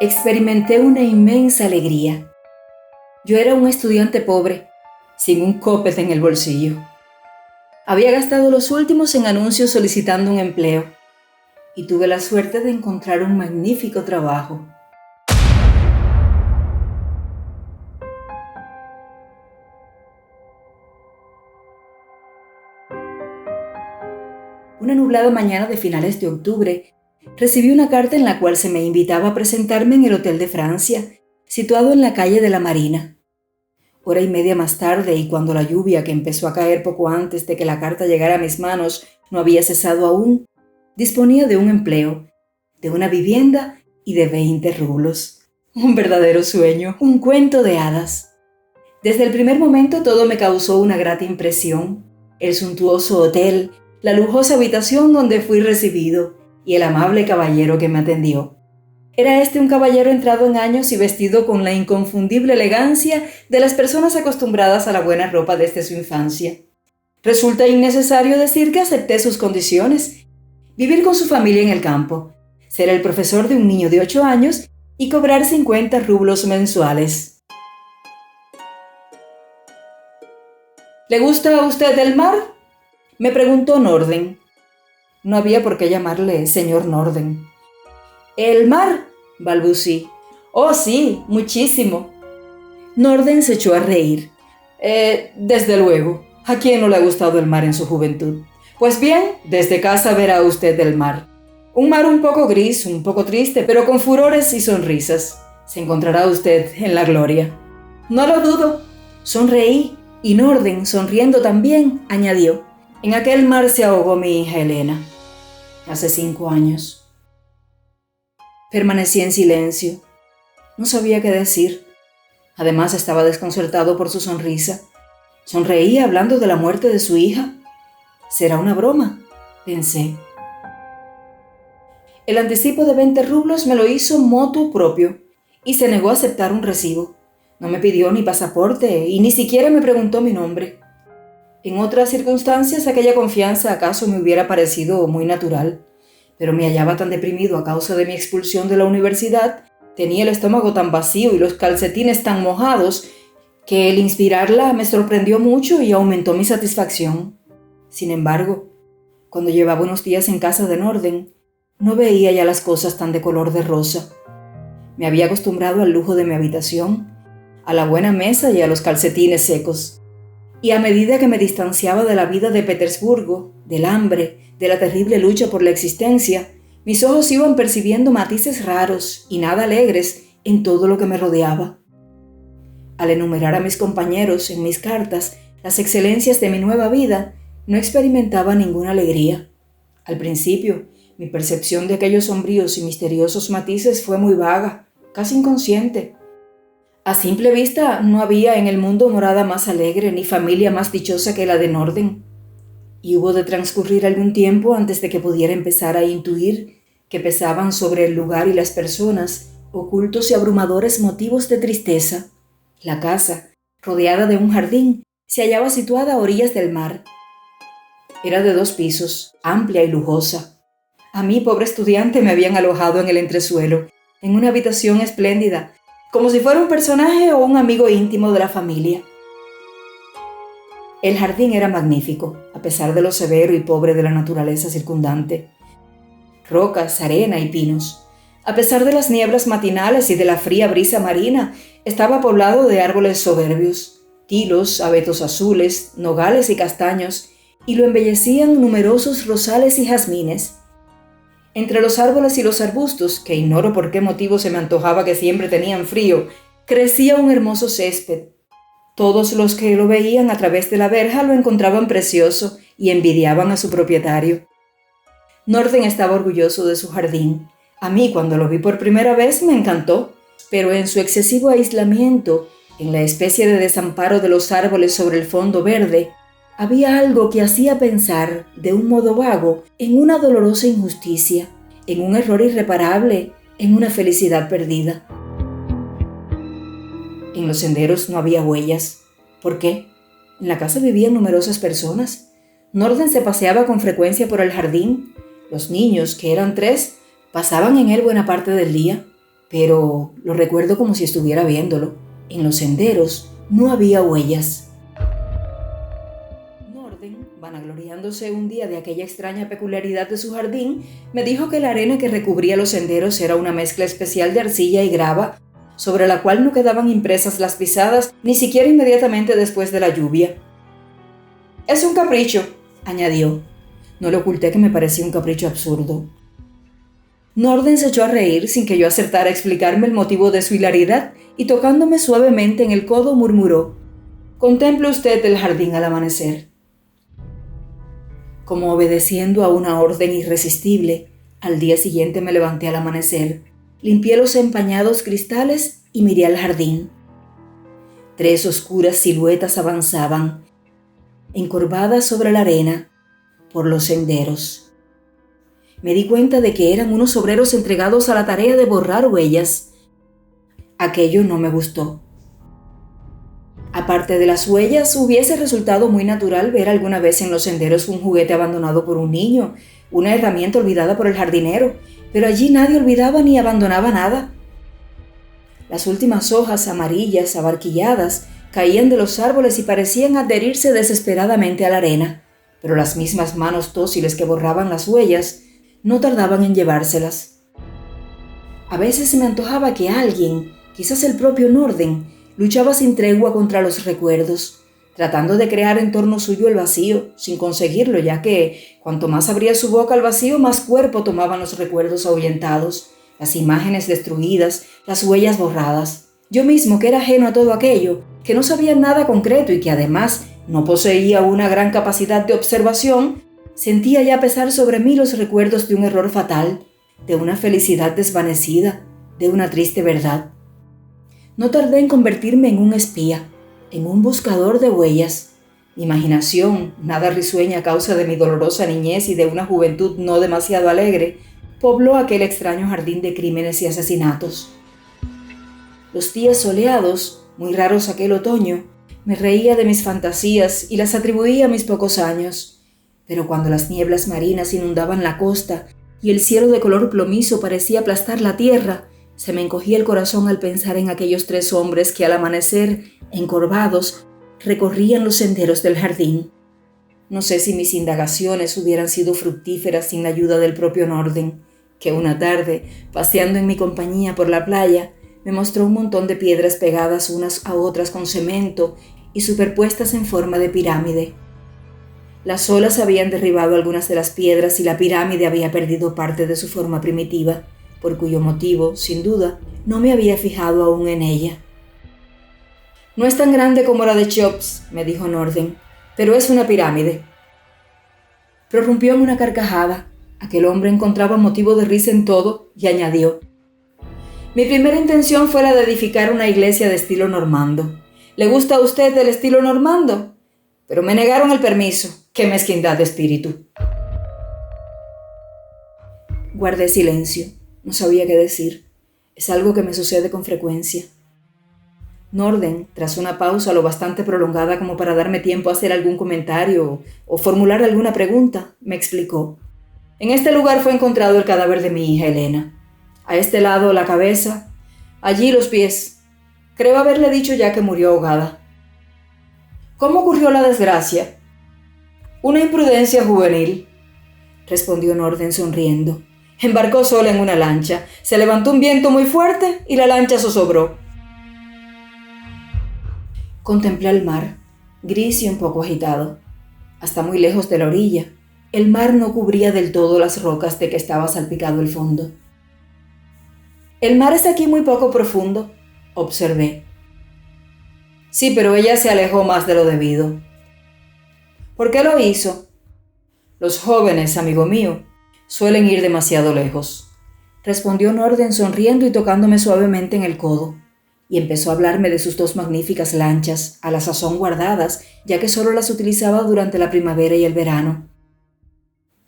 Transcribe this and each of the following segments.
experimenté una inmensa alegría. Yo era un estudiante pobre, sin un copete en el bolsillo. Había gastado los últimos en anuncios solicitando un empleo y tuve la suerte de encontrar un magnífico trabajo. Una nublada mañana de finales de octubre, recibí una carta en la cual se me invitaba a presentarme en el Hotel de Francia, situado en la calle de la Marina. Hora y media más tarde, y cuando la lluvia que empezó a caer poco antes de que la carta llegara a mis manos no había cesado aún, disponía de un empleo, de una vivienda y de 20 rublos. Un verdadero sueño, un cuento de hadas. Desde el primer momento todo me causó una grata impresión. El suntuoso hotel, la lujosa habitación donde fui recibido y el amable caballero que me atendió. Era un caballero entrado en años y vestido con la inconfundible elegancia de las personas acostumbradas a la buena ropa desde su infancia. Resulta innecesario decir que acepté sus condiciones: vivir con su familia en el campo, ser el profesor de un niño de 8 años y cobrar 50 rublos mensuales. ¿Le gusta a usted el mar?, me preguntó Norden. No había por qué llamarle señor Norden. ¿El mar?, balbucí. Oh, sí, muchísimo. Norden se echó a reír. Desde luego. ¿A quién no le ha gustado el mar en su juventud? Pues bien, desde casa verá usted el mar. Un mar un poco gris, un poco triste, pero con furores y sonrisas. Se encontrará usted en la gloria. No lo dudo. Sonreí, y Norden, sonriendo también, añadió: en aquel mar se ahogó mi hija Elena, hace 5 años. Permanecí en silencio. No sabía qué decir. Además, estaba desconcertado por su sonrisa. Sonreía hablando de la muerte de su hija. ¿Será una broma?, pensé. El anticipo de 20 rublos me lo hizo motu propio y se negó a aceptar un recibo. No me pidió ni pasaporte y ni siquiera me preguntó mi nombre. En otras circunstancias, aquella confianza acaso me hubiera parecido muy natural, pero me hallaba tan deprimido a causa de mi expulsión de la universidad, tenía el estómago tan vacío y los calcetines tan mojados, que el inspirarla me sorprendió mucho y aumentó mi satisfacción. Sin embargo, cuando llevaba unos días en casa de Norden, no veía ya las cosas tan de color de rosa. Me había acostumbrado al lujo de mi habitación, a la buena mesa y a los calcetines secos. Y a medida que me distanciaba de la vida de Petersburgo, del hambre, de la terrible lucha por la existencia, mis ojos iban percibiendo matices raros y nada alegres en todo lo que me rodeaba. Al enumerar a mis compañeros en mis cartas las excelencias de mi nueva vida, no experimentaba ninguna alegría. Al principio, mi percepción de aquellos sombríos y misteriosos matices fue muy vaga, casi inconsciente. A simple vista, no había en el mundo morada más alegre ni familia más dichosa que la de Norden. Y hubo de transcurrir algún tiempo antes de que pudiera empezar a intuir que pesaban sobre el lugar y las personas ocultos y abrumadores motivos de tristeza. La casa, rodeada de un jardín, se hallaba situada a orillas del mar. Era de 2 pisos, amplia y lujosa. A mí, pobre estudiante, me habían alojado en el entresuelo, en una habitación espléndida, como si fuera un personaje o un amigo íntimo de la familia. El jardín era magnífico, a pesar de lo severo y pobre de la naturaleza circundante. Rocas, arena y pinos. A pesar de las nieblas matinales y de la fría brisa marina, estaba poblado de árboles soberbios, tilos, abetos azules, nogales y castaños, y lo embellecían numerosos rosales y jazmines. Entre los árboles y los arbustos, que ignoro por qué motivo se me antojaba que siempre tenían frío, crecía un hermoso césped. Todos los que lo veían a través de la verja lo encontraban precioso y envidiaban a su propietario. Norden estaba orgulloso de su jardín. A mí, cuando lo vi por primera vez, me encantó, pero en su excesivo aislamiento, en la especie de desamparo de los árboles sobre el fondo verde, había algo que hacía pensar, de un modo vago, en una dolorosa injusticia, en un error irreparable, en una felicidad perdida. En los senderos no había huellas. ¿Por qué? En la casa vivían numerosas personas. Norden se paseaba con frecuencia por el jardín. Los niños, que eran 3, pasaban en él buena parte del día. pero lo recuerdo como si estuviera viéndolo. En los senderos no había huellas. Norden, vanagloriándose un día de aquella extraña peculiaridad de su jardín, me dijo que la arena que recubría los senderos era una mezcla especial de arcilla y grava, sobre la cual no quedaban impresas las pisadas ni siquiera inmediatamente después de la lluvia. «Es un capricho», añadió. No le oculté que me parecía un capricho absurdo. Norden se echó a reír sin que yo acertara a explicarme el motivo de su hilaridad y tocándome suavemente en el codo murmuró: «Contemple usted el jardín al amanecer». Como obedeciendo a una orden irresistible, al día siguiente me levanté al amanecer, limpié los empañados cristales y miré al jardín. 3 oscuras siluetas avanzaban, encorvadas sobre la arena, por los senderos. Me di cuenta de que eran unos obreros entregados a la tarea de borrar huellas. Aquello no me gustó. Aparte de las huellas, hubiese resultado muy natural ver alguna vez en los senderos un juguete abandonado por un niño, una herramienta olvidada por el jardinero, pero allí nadie olvidaba ni abandonaba nada. Las últimas hojas amarillas, abarquilladas, caían de los árboles y parecían adherirse desesperadamente a la arena, pero las mismas manos dóciles que borraban las huellas no tardaban en llevárselas. A veces se me antojaba que alguien, quizás el propio Norden, luchaba sin tregua contra los recuerdos, tratando de crear en torno suyo el vacío, sin conseguirlo, ya que cuanto más abría su boca al vacío, más cuerpo tomaban los recuerdos ahuyentados, las imágenes destruidas, las huellas borradas. Yo mismo, que era ajeno a todo aquello, que no sabía nada concreto y que además no poseía una gran capacidad de observación, sentía ya pesar sobre mí los recuerdos de un error fatal, de una felicidad desvanecida, de una triste verdad. No tardé en convertirme en un espía, en un buscador de huellas. Mi imaginación, nada risueña a causa de mi dolorosa niñez y de una juventud no demasiado alegre, pobló aquel extraño jardín de crímenes y asesinatos. Los días soleados, muy raros aquel otoño, me reía de mis fantasías y las atribuía a mis pocos años. Pero cuando las nieblas marinas inundaban la costa y el cielo de color plomizo parecía aplastar la tierra, se me encogía el corazón al pensar en aquellos 3 hombres que al amanecer, encorvados, recorrían los senderos del jardín. No sé si mis indagaciones hubieran sido fructíferas sin la ayuda del propio Norden, que una tarde, paseando en mi compañía por la playa, me mostró un montón de piedras pegadas unas a otras con cemento y superpuestas en forma de pirámide. Las olas habían derribado algunas de las piedras y la pirámide había perdido parte de su forma primitiva, por cuyo motivo, sin duda, no me había fijado aún en ella. «No es tan grande como la de Cheops», me dijo Norden, «pero es una pirámide». Prorrumpió en una carcajada. Aquel hombre encontraba motivo de risa en todo y añadió: «Mi primera intención fue la de edificar una iglesia de estilo normando. ¿Le gusta a usted el estilo normando? Pero me negaron el permiso. ¡Qué mezquindad de espíritu!». Guardé silencio. No sabía qué decir. Es algo que me sucede con frecuencia. Norden, tras una pausa lo bastante prolongada como para darme tiempo a hacer algún comentario o formular alguna pregunta, me explicó: «En este lugar fue encontrado el cadáver de mi hija Elena. A este lado la cabeza, allí los pies. Creo haberle dicho ya que murió ahogada». «¿Cómo ocurrió la desgracia?». «Una imprudencia juvenil», respondió Norden sonriendo. «Embarcó sola en una lancha, se levantó un viento muy fuerte y la lancha zozobró». Contemplé el mar, gris y un poco agitado. Hasta muy lejos de la orilla, el mar no cubría del todo las rocas de que estaba salpicado el fondo. «El mar está aquí muy poco profundo», observé. «Sí, pero ella se alejó más de lo debido». «¿Por qué lo hizo?». «Los jóvenes, amigo mío, suelen ir demasiado lejos», respondió Norden sonriendo y tocándome suavemente en el codo, y empezó a hablarme de sus 2 magníficas lanchas, a la sazón guardadas, ya que solo las utilizaba durante la primavera y el verano.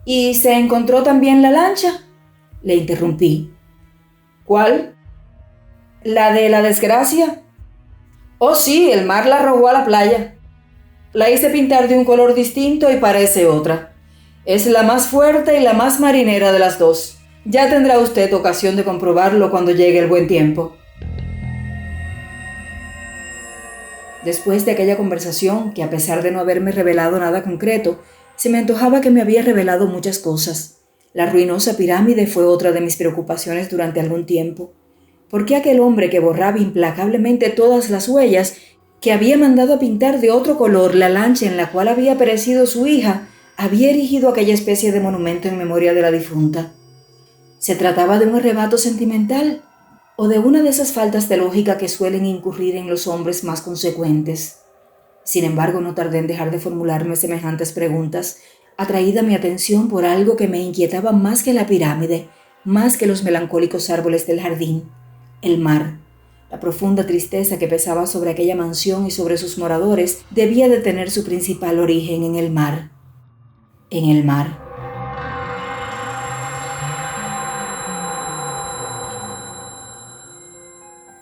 «¿Y se encontró también la lancha?», le interrumpí. «¿Cuál?». «¿La de la desgracia?». «Oh sí, el mar la arrojó a la playa. La hice pintar de un color distinto y parece otra. Es la más fuerte y la más marinera de las 2. Ya tendrá usted ocasión de comprobarlo cuando llegue el buen tiempo. Después de aquella conversación, que a pesar de no haberme revelado nada concreto, se me antojaba que me había revelado muchas cosas. La ruinosa pirámide fue otra de mis preocupaciones durante algún tiempo. ¿Por qué aquel hombre que borraba implacablemente todas las huellas, que había mandado a pintar de otro color la lancha en la cual había perecido su hija, había erigido aquella especie de monumento en memoria de la difunta? ¿Se trataba de un arrebato sentimental o de una de esas faltas de lógica que suelen incurrir en los hombres más consecuentes? Sin embargo, no tardé en dejar de formularme semejantes preguntas, atraída mi atención por algo que me inquietaba más que la pirámide, más que los melancólicos árboles del jardín: el mar. La profunda tristeza que pesaba sobre aquella mansión y sobre sus moradores debía de tener su principal origen en el mar. En el mar.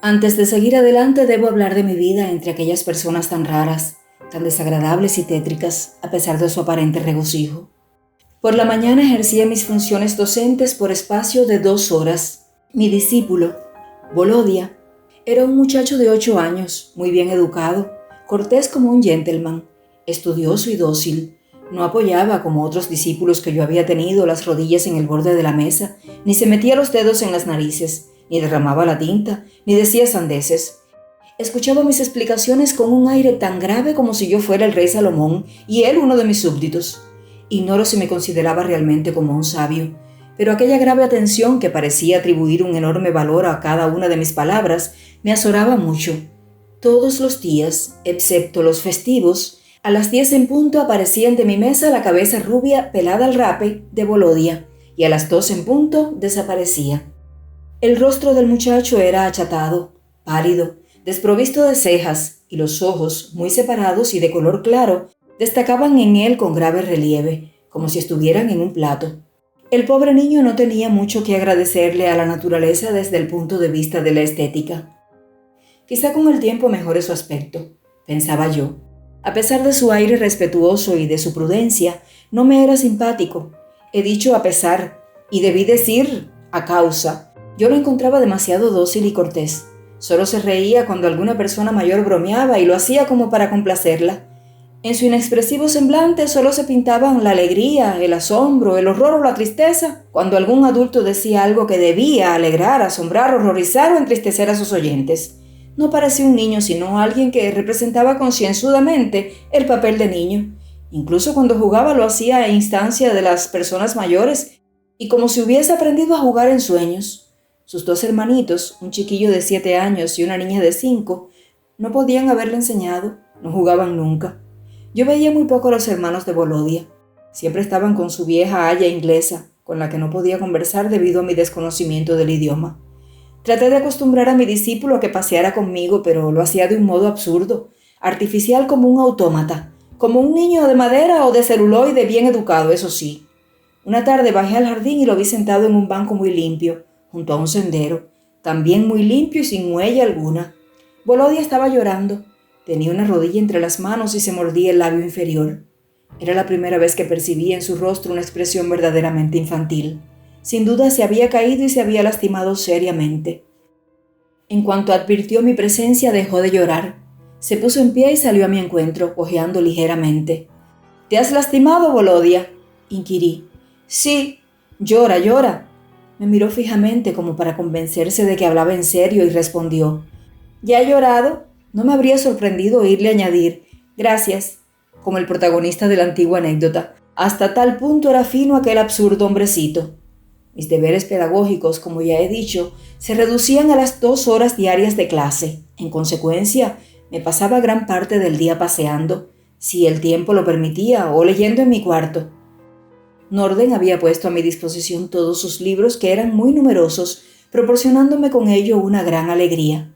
Antes de seguir adelante, debo hablar de mi vida entre aquellas personas tan raras, tan desagradables y tétricas, a pesar de su aparente regocijo. Por la mañana ejercía mis funciones docentes por espacio de 2 horas. Mi discípulo, Volodia, era un muchacho de 8 años, muy bien educado, cortés como un gentleman, estudioso y dócil. No apoyaba, como otros discípulos que yo había tenido, las rodillas en el borde de la mesa, ni se metía los dedos en las narices, ni derramaba la tinta, ni decía sandeces. Escuchaba mis explicaciones con un aire tan grave como si yo fuera el rey Salomón y él uno de mis súbditos. Ignoro si me consideraba realmente como un sabio, pero aquella grave atención, que parecía atribuir un enorme valor a cada una de mis palabras, me azoraba mucho. Todos los días, excepto los festivos, a las 10 en punto aparecía ante mi mesa la cabeza rubia pelada al rape de Volodia, y a las 2 en punto desaparecía. El rostro del muchacho era achatado, pálido, desprovisto de cejas, y los ojos, muy separados y de color claro, destacaban en él con grave relieve, como si estuvieran en un plato. El pobre niño no tenía mucho que agradecerle a la naturaleza desde el punto de vista de la estética. Quizá con el tiempo mejore su aspecto, pensaba yo. A pesar de su aire respetuoso y de su prudencia, no me era simpático. He dicho a pesar, y debí decir a causa. Yo lo encontraba demasiado dócil y cortés. Solo se reía cuando alguna persona mayor bromeaba y lo hacía como para complacerla. En su inexpresivo semblante solo se pintaban la alegría, el asombro, el horror o la tristeza cuando algún adulto decía algo que debía alegrar, asombrar, horrorizar o entristecer a sus oyentes. No parecía un niño, sino alguien que representaba concienzudamente el papel de niño. Incluso cuando jugaba lo hacía a instancia de las personas mayores y como si hubiese aprendido a jugar en sueños. Sus 2 hermanitos, un chiquillo de 7 años y una niña de 5, no podían haberle enseñado, no jugaban nunca. Yo veía muy poco a los hermanos de Volodia. Siempre estaban con su vieja aya inglesa, con la que no podía conversar debido a mi desconocimiento del idioma. Traté de acostumbrar a mi discípulo a que paseara conmigo, pero lo hacía de un modo absurdo, artificial como un autómata, como un niño de madera o de celuloide bien educado, eso sí. Una tarde bajé al jardín y lo vi sentado en un banco muy limpio, junto a un sendero, también muy limpio y sin huella alguna. Volodia estaba llorando. Tenía una rodilla entre las manos y se mordía el labio inferior. Era la primera vez que percibía en su rostro una expresión verdaderamente infantil. Sin duda se había caído y se había lastimado seriamente. En cuanto advirtió mi presencia, dejó de llorar. Se puso en pie y salió a mi encuentro, cojeando ligeramente. «¿Te has lastimado, Volodia?», inquirí. «Sí, llora, llora». Me miró fijamente como para convencerse de que hablaba en serio y respondió. «¿Ya he llorado?». No me habría sorprendido oírle añadir «gracias», como el protagonista de la antigua anécdota. Hasta tal punto era fino aquel absurdo hombrecito. Mis deberes pedagógicos, como ya he dicho, se reducían a las 2 horas diarias de clase. En consecuencia, me pasaba gran parte del día paseando, si el tiempo lo permitía, o leyendo en mi cuarto. Norden había puesto a mi disposición todos sus libros, que eran muy numerosos, proporcionándome con ello una gran alegría.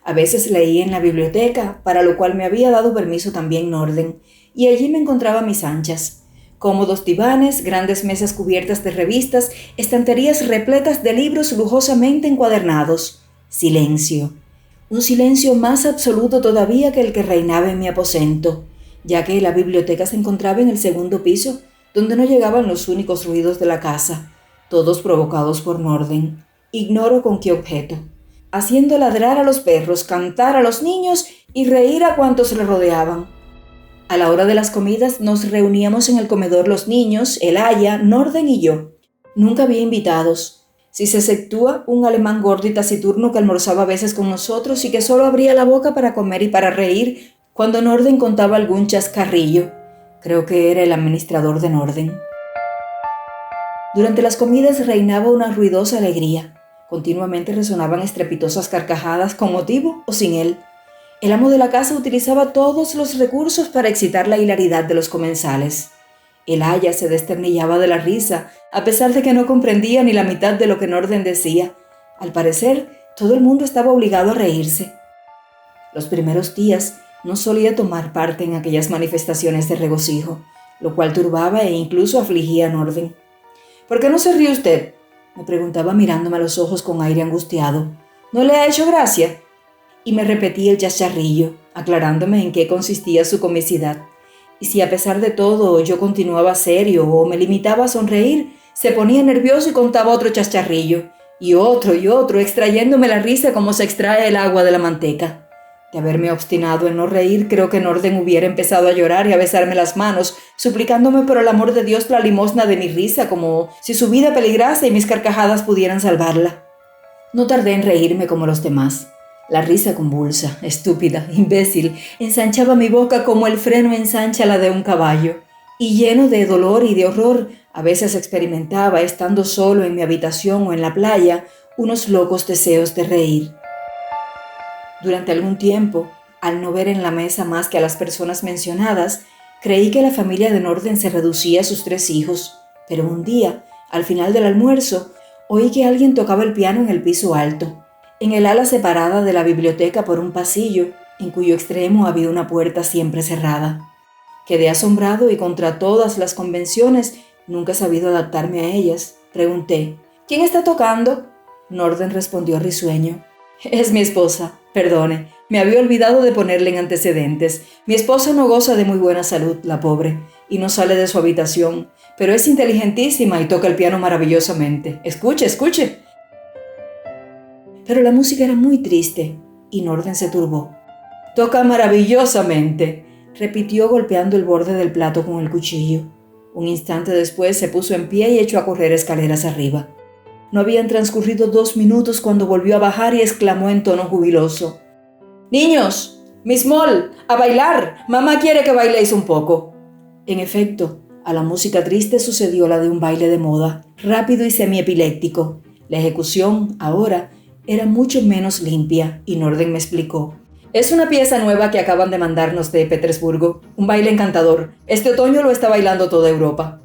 A veces leía en la biblioteca, para lo cual me había dado permiso también Norden, y allí me encontraba a mis anchas. Cómodos divanes, grandes mesas cubiertas de revistas, estanterías repletas de libros lujosamente encuadernados. Silencio. Un silencio más absoluto todavía que el que reinaba en mi aposento, ya que la biblioteca se encontraba en el 2.º piso, donde no llegaban los únicos ruidos de la casa. todos provocados por Norden, ignoro con qué objeto, haciendo ladrar a los perros, cantar a los niños y reír a cuantos le rodeaban. A la hora de las comidas nos reuníamos en el comedor los niños, el aya, Norden y yo. Nunca había invitados, si se exceptúa un alemán gordo y taciturno que almorzaba a veces con nosotros y que solo abría la boca para comer y para reír cuando Norden contaba algún chascarrillo. Creo que era el administrador de Norden. Durante las comidas reinaba una ruidosa alegría. Continuamente resonaban estrepitosas carcajadas con motivo o sin él. El amo de la casa utilizaba todos los recursos para excitar la hilaridad de los comensales. El aya se desternillaba de la risa, a pesar de que no comprendía ni la mitad de lo que Norden decía. Al parecer, todo el mundo estaba obligado a reírse. Los primeros días no solía tomar parte en aquellas manifestaciones de regocijo, lo cual turbaba e incluso afligía a Norden. «¿Por qué no se ríe usted?», me preguntaba mirándome a los ojos con aire angustiado. «¿No le ha hecho gracia?». Y me repetía el chascarrillo, aclarándome en qué consistía su comicidad. Y si a pesar de todo yo continuaba serio o me limitaba a sonreír, se ponía nervioso y contaba otro chascarrillo, y otro, extrayéndome la risa como se extrae el agua de la manteca. De haberme obstinado en no reír, creo que Norden hubiera empezado a llorar y a besarme las manos, suplicándome por el amor de Dios la limosna de mi risa, como si su vida peligrase y mis carcajadas pudieran salvarla. No tardé en reírme como los demás. La risa convulsa, estúpida, imbécil, ensanchaba mi boca como el freno ensancha la de un caballo, y lleno de dolor y de horror, a veces experimentaba, estando solo en mi habitación o en la playa, unos locos deseos de reír. Durante algún tiempo, al no ver en la mesa más que a las personas mencionadas, creí que la familia de Norden se reducía a sus 3 hijos, pero un día, al final del almuerzo, oí que alguien tocaba el piano en el piso alto, en el ala separada de la biblioteca por un pasillo, en cuyo extremo había una puerta siempre cerrada. Quedé asombrado y contra todas las convenciones, nunca he sabido adaptarme a ellas. Pregunté, «¿Quién está tocando?». Norden respondió risueño, «Es mi esposa. Perdone, me había olvidado de ponerle en antecedentes. Mi esposa no goza de muy buena salud, la pobre, y no sale de su habitación, pero es inteligentísima y toca el piano maravillosamente. Escuche, escuche». Pero la música era muy triste, y Norden se turbó. «Toca maravillosamente», repitió golpeando el borde del plato con el cuchillo. Un instante después se puso en pie y echó a correr escaleras arriba. No habían transcurrido 2 minutos cuando volvió a bajar y exclamó en tono jubiloso, «¡Niños! Miss Moll, a bailar! Mamá quiere que bailéis un poco». En efecto, a la música triste sucedió la de un baile de moda, rápido y semiepiléptico. La ejecución, ahora, era mucho menos limpia, y Norden me explicó. «Es una pieza nueva que acaban de mandarnos de Petersburgo, un baile encantador. Este otoño lo está bailando toda Europa».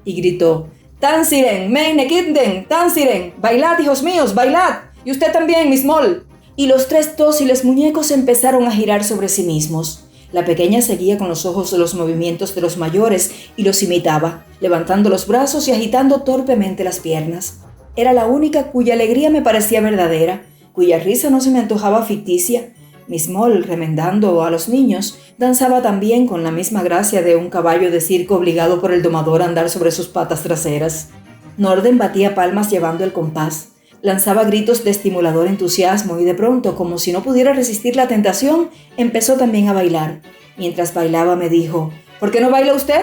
Y gritó, «Tanziren, meine Kinder, Tanziren, bailad, hijos míos, bailad, y usted también, Miss Moll». Y los 3 dóciles muñecos empezaron a girar sobre sí mismos. La pequeña seguía con los ojos los movimientos de los mayores y los imitaba, levantando los brazos y agitando torpemente las piernas. Era la única cuya alegría me parecía verdadera, cuya risa no se me antojaba ficticia. Miss Moll, remendando a los niños, danzaba también con la misma gracia de un caballo de circo obligado por el domador a andar sobre sus patas traseras. Norden batía palmas llevando el compás, lanzaba gritos de estimulador entusiasmo y de pronto, como si no pudiera resistir la tentación, empezó también a bailar. Mientras bailaba me dijo, «¿Por qué no baila usted?».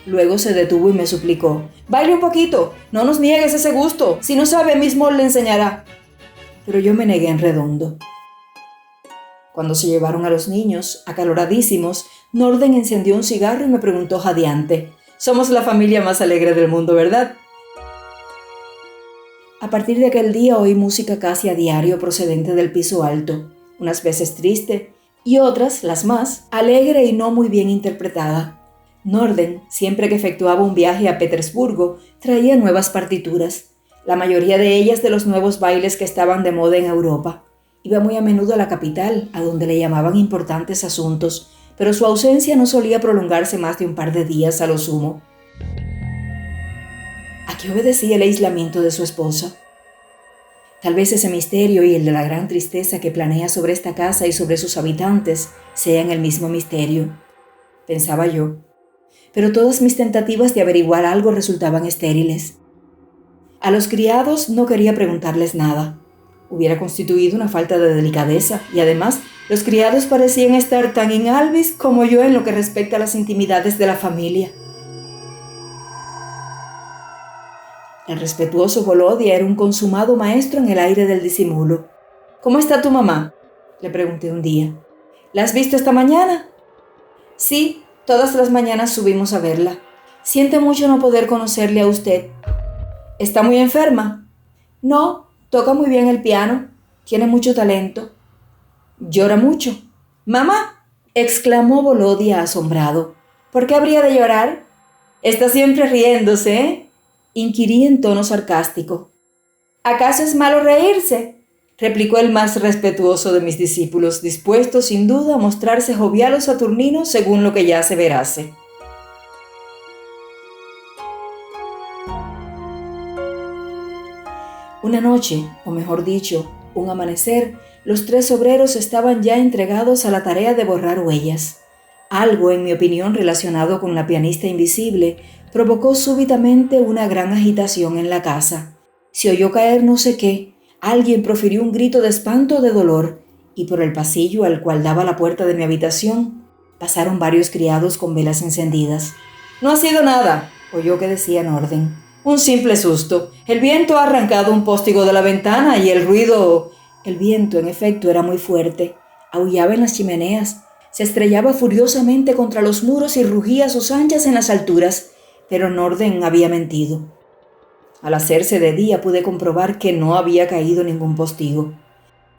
Luego se detuvo y me suplicó, «Baile un poquito, no nos niegues ese gusto, si no sabe, Miss Moll le enseñará». Pero yo me negué en redondo. Cuando se llevaron a los niños, acaloradísimos, Norden encendió un cigarro y me preguntó jadeante, «Somos la familia más alegre del mundo, ¿verdad?». A partir de aquel día oí música casi a diario procedente del piso alto, unas veces triste y otras, las más, alegre y no muy bien interpretada. Norden, siempre que efectuaba un viaje a Petersburgo, traía nuevas partituras, la mayoría de ellas de los nuevos bailes que estaban de moda en Europa. Iba muy a menudo a la capital, a donde le llamaban importantes asuntos, pero su ausencia no solía prolongarse más de un par de días a lo sumo. ¿A qué obedecía el aislamiento de su esposa? Tal vez ese misterio y el de la gran tristeza que planea sobre esta casa y sobre sus habitantes sean el mismo misterio, pensaba yo. Pero todas mis tentativas de averiguar algo resultaban estériles. A los criados no quería preguntarles nada. Hubiera constituido una falta de delicadeza y además los criados parecían estar tan in albis como yo en lo que respecta a las intimidades de la familia. El respetuoso Volodya era un consumado maestro en el aire del disimulo. «¿Cómo está tu mamá?», le pregunté un día. «¿La has visto esta mañana?». «Sí, todas las mañanas subimos a verla. Siente mucho no poder conocerle a usted». «¿Está muy enferma?». «No, toca muy bien el piano. Tiene mucho talento». «¿Llora mucho?». «Mamá», exclamó Volodya asombrado. «¿Por qué habría de llorar?». «Está siempre riéndose, ¿eh?», inquirí en tono sarcástico. «¿Acaso es malo reírse?», replicó el más respetuoso de mis discípulos, dispuesto sin duda a mostrarse jovial o saturnino según lo que ya aseverase. Una noche, o mejor dicho, un amanecer, los 3 obreros estaban ya entregados a la tarea de borrar huellas. Algo, en mi opinión, relacionado con la pianista invisible, provocó súbitamente una gran agitación en la casa. Se oyó caer no sé qué, alguien profirió un grito de espanto o de dolor, y por el pasillo al cual daba la puerta de mi habitación, pasaron varios criados con velas encendidas. «No ha sido nada», oyó que decía en orden. «Un simple susto. El viento ha arrancado un postigo de la ventana y el ruido...». El viento, en efecto, era muy fuerte. Aullaba en las chimeneas, se estrellaba furiosamente contra los muros y rugía a sus anchas en las alturas, pero Norden había mentido. Al hacerse de día pude comprobar que no había caído ningún postigo.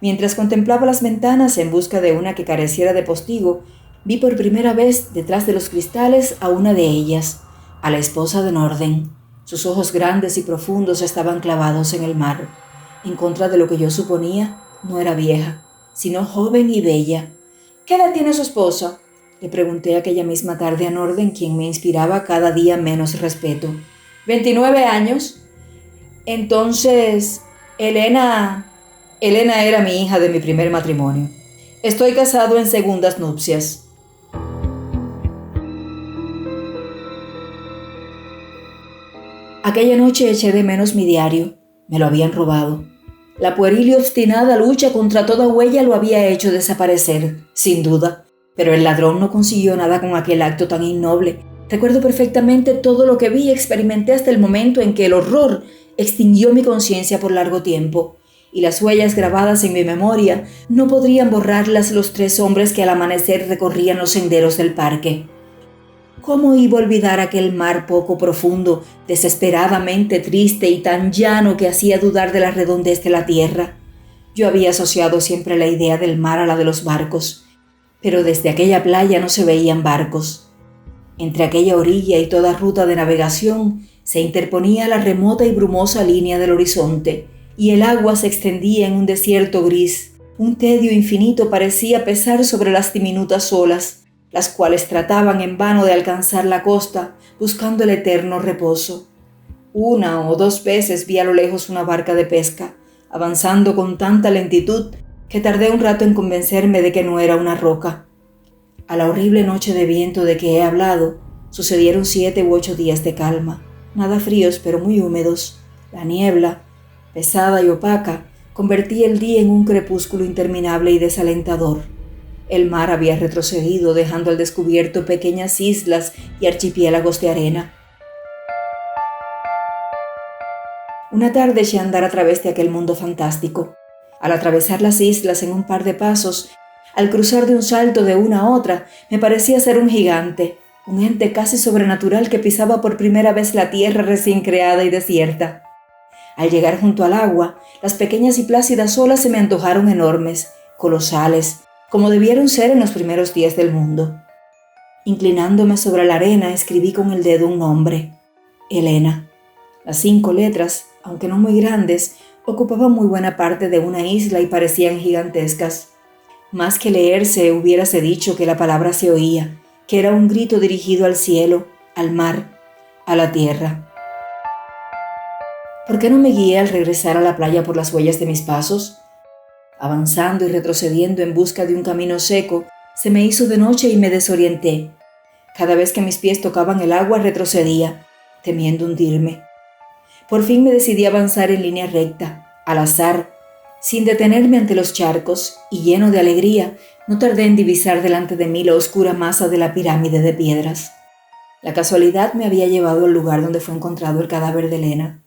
Mientras contemplaba las ventanas en busca de una que careciera de postigo, vi por primera vez detrás de los cristales a una de ellas, a la esposa de Norden. Sus ojos grandes y profundos estaban clavados en el mar. En contra de lo que yo suponía, no era vieja, sino joven y bella. «¿Qué edad tiene su esposa?», le pregunté aquella misma tarde a Norden, quien me inspiraba cada día menos respeto. «29 años». «Entonces, Elena era mi hija de mi primer matrimonio. Estoy casado en segundas nupcias». Aquella noche eché de menos mi diario. Me lo habían robado. La pueril y obstinada lucha contra toda huella lo había hecho desaparecer, sin duda. Pero el ladrón no consiguió nada con aquel acto tan innoble. Recuerdo perfectamente todo lo que vi y experimenté hasta el momento en que el horror extinguió mi conciencia por largo tiempo. Y las huellas grabadas en mi memoria no podrían borrarlas los 3 hombres que al amanecer recorrían los senderos del parque. ¿Cómo iba a olvidar aquel mar poco profundo, desesperadamente triste y tan llano que hacía dudar de la redondez de la tierra? Yo había asociado siempre la idea del mar a la de los barcos, pero desde aquella playa no se veían barcos. Entre aquella orilla y toda ruta de navegación se interponía la remota y brumosa línea del horizonte, y el agua se extendía en un desierto gris. Un tedio infinito parecía pesar sobre las diminutas olas, las cuales trataban en vano de alcanzar la costa, buscando el eterno reposo. 1 o 2 veces vi a lo lejos una barca de pesca, avanzando con tanta lentitud que tardé un rato en convencerme de que no era una roca. A la horrible noche de viento de que he hablado, sucedieron 7 u 8 días de calma, nada fríos pero muy húmedos. La niebla, pesada y opaca, convertía el día en un crepúsculo interminable y desalentador. El mar había retrocedido, dejando al descubierto pequeñas islas y archipiélagos de arena. Una tarde eché a andar a través de aquel mundo fantástico. Al atravesar las islas en un par de pasos, al cruzar de un salto de una a otra, me parecía ser un gigante, un ente casi sobrenatural que pisaba por primera vez la tierra recién creada y desierta. Al llegar junto al agua, las pequeñas y plácidas olas se me antojaron enormes, colosales, como debieron ser en los primeros días del mundo. Inclinándome sobre la arena, escribí con el dedo un nombre: Elena. Las 5 letras, aunque no muy grandes, ocupaban muy buena parte de una isla y parecían gigantescas. Más que leerse, hubiérase dicho que la palabra se oía, que era un grito dirigido al cielo, al mar, a la tierra. ¿Por qué no me guié al regresar a la playa por las huellas de mis pasos? Avanzando y retrocediendo en busca de un camino seco, se me hizo de noche y me desorienté. Cada vez que mis pies tocaban el agua retrocedía, temiendo hundirme. Por fin me decidí a avanzar en línea recta, al azar, sin detenerme ante los charcos, y lleno de alegría, no tardé en divisar delante de mí la oscura masa de la pirámide de piedras. La casualidad me había llevado al lugar donde fue encontrado el cadáver de Elena.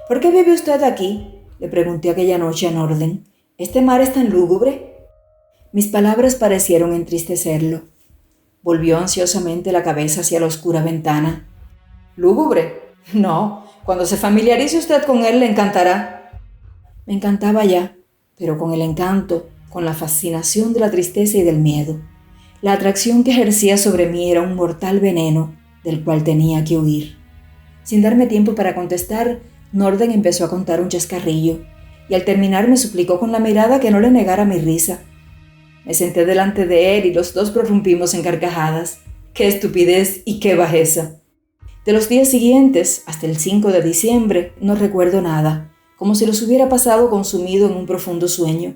«¿Por qué vive usted aquí?», le pregunté aquella noche a Norden. «¿Este mar es tan lúgubre?». Mis palabras parecieron entristecerlo. Volvió ansiosamente la cabeza hacia la oscura ventana. «¿Lúgubre? No, cuando se familiarice usted con él le encantará». Me encantaba ya, pero con el encanto, con la fascinación de la tristeza y del miedo. La atracción que ejercía sobre mí era un mortal veneno del cual tenía que huir. Sin darme tiempo para contestar, Norden empezó a contar un chascarrillo, y al terminar me suplicó con la mirada que no le negara mi risa. Me senté delante de él y los dos prorrumpimos en carcajadas. ¡Qué estupidez y qué bajeza! De los días siguientes, hasta el 5 de diciembre, no recuerdo nada, como si los hubiera pasado consumido en un profundo sueño.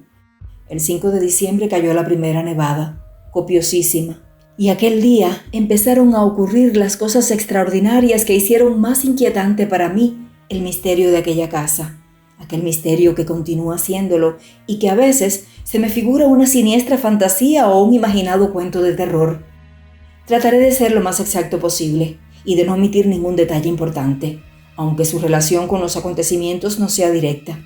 El 5 de diciembre cayó la primera nevada, copiosísima, y aquel día empezaron a ocurrir las cosas extraordinarias que hicieron más inquietante para mí el misterio de aquella casa, aquel misterio que continúa siéndolo y que a veces se me figura una siniestra fantasía o un imaginado cuento de terror. Trataré de ser lo más exacto posible y de no omitir ningún detalle importante, aunque su relación con los acontecimientos no sea directa.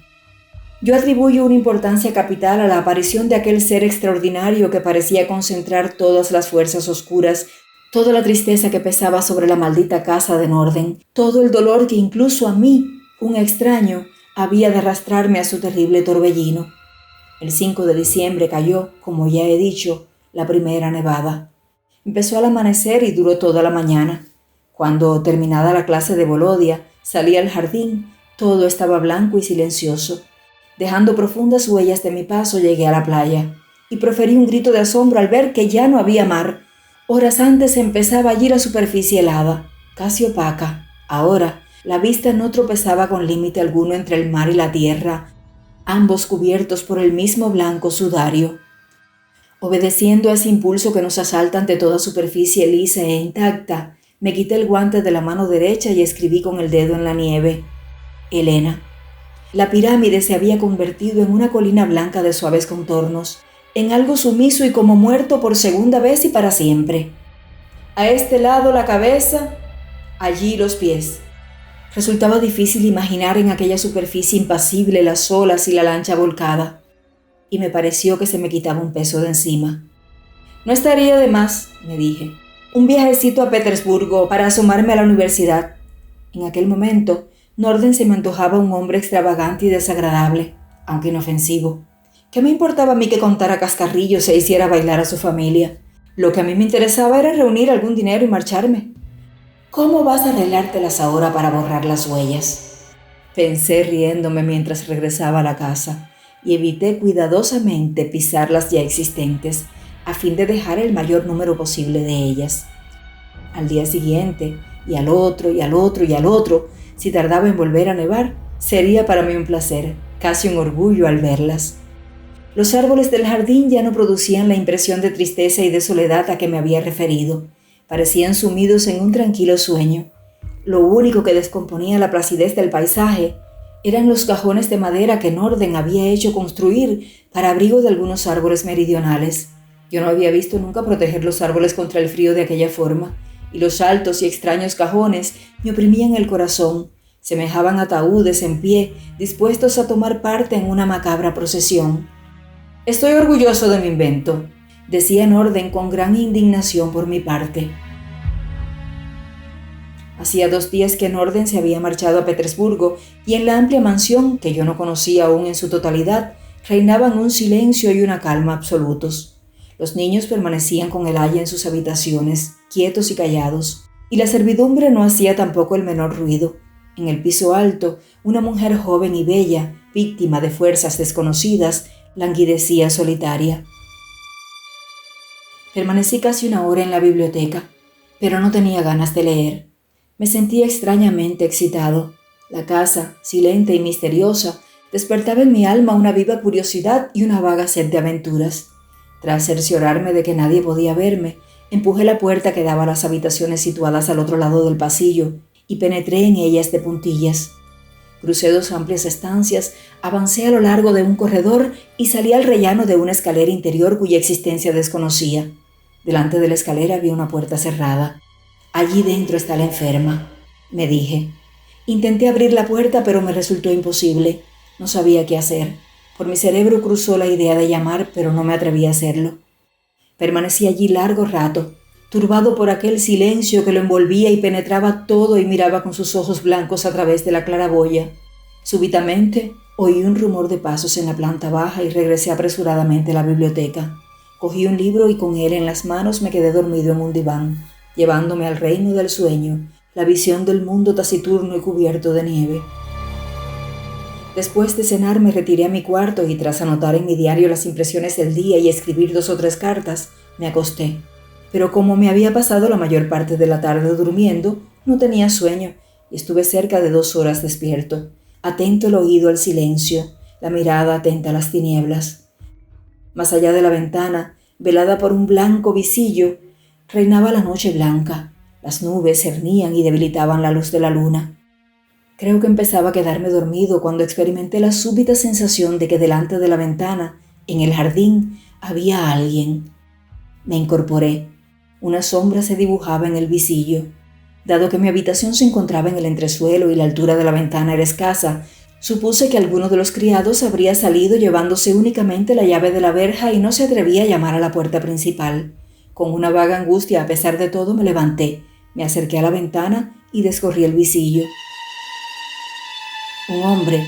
Yo atribuyo una importancia capital a la aparición de aquel ser extraordinario que parecía concentrar todas las fuerzas oscuras, toda la tristeza que pesaba sobre la maldita casa de Norden, todo el dolor que incluso a mí, un extraño, había de arrastrarme a su terrible torbellino. El 5 de diciembre cayó, como ya he dicho, la primera nevada. Empezó al amanecer y duró toda la mañana. Cuando, terminada la clase de Volodia, salí al jardín, todo estaba blanco y silencioso. Dejando profundas huellas de mi paso, llegué a la playa y proferí un grito de asombro al ver que ya no había mar. Horas antes empezaba allí la superficie helada, casi opaca. Ahora, la vista no tropezaba con límite alguno entre el mar y la tierra, ambos cubiertos por el mismo blanco sudario. Obedeciendo a ese impulso que nos asalta ante toda superficie lisa e intacta, me quité el guante de la mano derecha y escribí con el dedo en la nieve: Elena. La pirámide se había convertido en una colina blanca de suaves contornos, en algo sumiso y como muerto por segunda vez y para siempre. A este lado la cabeza, allí los pies. Resultaba difícil imaginar en aquella superficie impasible las olas y la lancha volcada, y me pareció que se me quitaba un peso de encima. No estaría de más, me dije, un viajecito a Petersburgo para asomarme a la universidad. En aquel momento, Norden se me antojaba un hombre extravagante y desagradable, aunque inofensivo. ¿Qué me importaba a mí que contara cascarrillos e hiciera bailar a su familia? Lo que a mí me interesaba era reunir algún dinero y marcharme. ¿Cómo vas a arreglártelas ahora para borrar las huellas?, pensé riéndome mientras regresaba a la casa, y evité cuidadosamente pisar las ya existentes, a fin de dejar el mayor número posible de ellas. Al día siguiente, y al otro, y al otro, y al otro, si tardaba en volver a nevar, sería para mí un placer, casi un orgullo al verlas. Los árboles del jardín ya no producían la impresión de tristeza y de soledad a que me había referido. Parecían sumidos en un tranquilo sueño. Lo único que descomponía la placidez del paisaje eran los cajones de madera que Norden había hecho construir para abrigo de algunos árboles meridionales. Yo no había visto nunca proteger los árboles contra el frío de aquella forma, y los altos y extraños cajones me oprimían el corazón, semejaban ataúdes en pie, dispuestos a tomar parte en una macabra procesión. «Estoy orgulloso de mi invento», decía Norden con gran indignación por mi parte. Hacía 2 días que Norden se había marchado a Petersburgo y en la amplia mansión, que yo no conocía aún en su totalidad, reinaban un silencio y una calma absolutos. Los niños permanecían con el aya en sus habitaciones, quietos y callados, y la servidumbre no hacía tampoco el menor ruido. En el piso alto, una mujer joven y bella, víctima de fuerzas desconocidas, languidecía solitaria. Permanecí casi 1 hora en la biblioteca, pero no tenía ganas de leer. Me sentía extrañamente excitado. La casa, silente y misteriosa, despertaba en mi alma una viva curiosidad y una vaga sed de aventuras. Tras cerciorarme de que nadie podía verme, empujé la puerta que daba a las habitaciones situadas al otro lado del pasillo y penetré en ellas de puntillas. Crucé 2 amplias estancias, avancé a lo largo de un corredor y salí al rellano de una escalera interior cuya existencia desconocía. Delante de la escalera vi una puerta cerrada. «Allí dentro está la enferma», me dije. Intenté abrir la puerta, pero me resultó imposible. No sabía qué hacer. Por mi cerebro cruzó la idea de llamar, pero no me atreví a hacerlo. Permanecí allí largo rato, turbado por aquel silencio que lo envolvía y penetraba todo y miraba con sus ojos blancos a través de la claraboya. Súbitamente oí un rumor de pasos en la planta baja y regresé apresuradamente a la biblioteca. Cogí un libro y con él en las manos me quedé dormido en un diván, llevándome al reino del sueño, la visión del mundo taciturno y cubierto de nieve. Después de cenar me retiré a mi cuarto y tras anotar en mi diario las impresiones del día y escribir 2 o 3 cartas, me acosté. Pero como me había pasado la mayor parte de la tarde durmiendo, no tenía sueño y estuve cerca de 2 horas despierto, atento el oído al silencio, la mirada atenta a las tinieblas. Más allá de la ventana, velada por un blanco visillo, reinaba la noche blanca. Las nubes cernían y debilitaban la luz de la luna. Creo que empezaba a quedarme dormido cuando experimenté la súbita sensación de que delante de la ventana, en el jardín, había alguien. Me incorporé. Una sombra se dibujaba en el visillo. Dado que mi habitación se encontraba en el entresuelo y la altura de la ventana era escasa, supuse que alguno de los criados habría salido llevándose únicamente la llave de la verja y no se atrevía a llamar a la puerta principal. Con una vaga angustia, a pesar de todo, me levanté, me acerqué a la ventana y descorrí el visillo. Un hombre,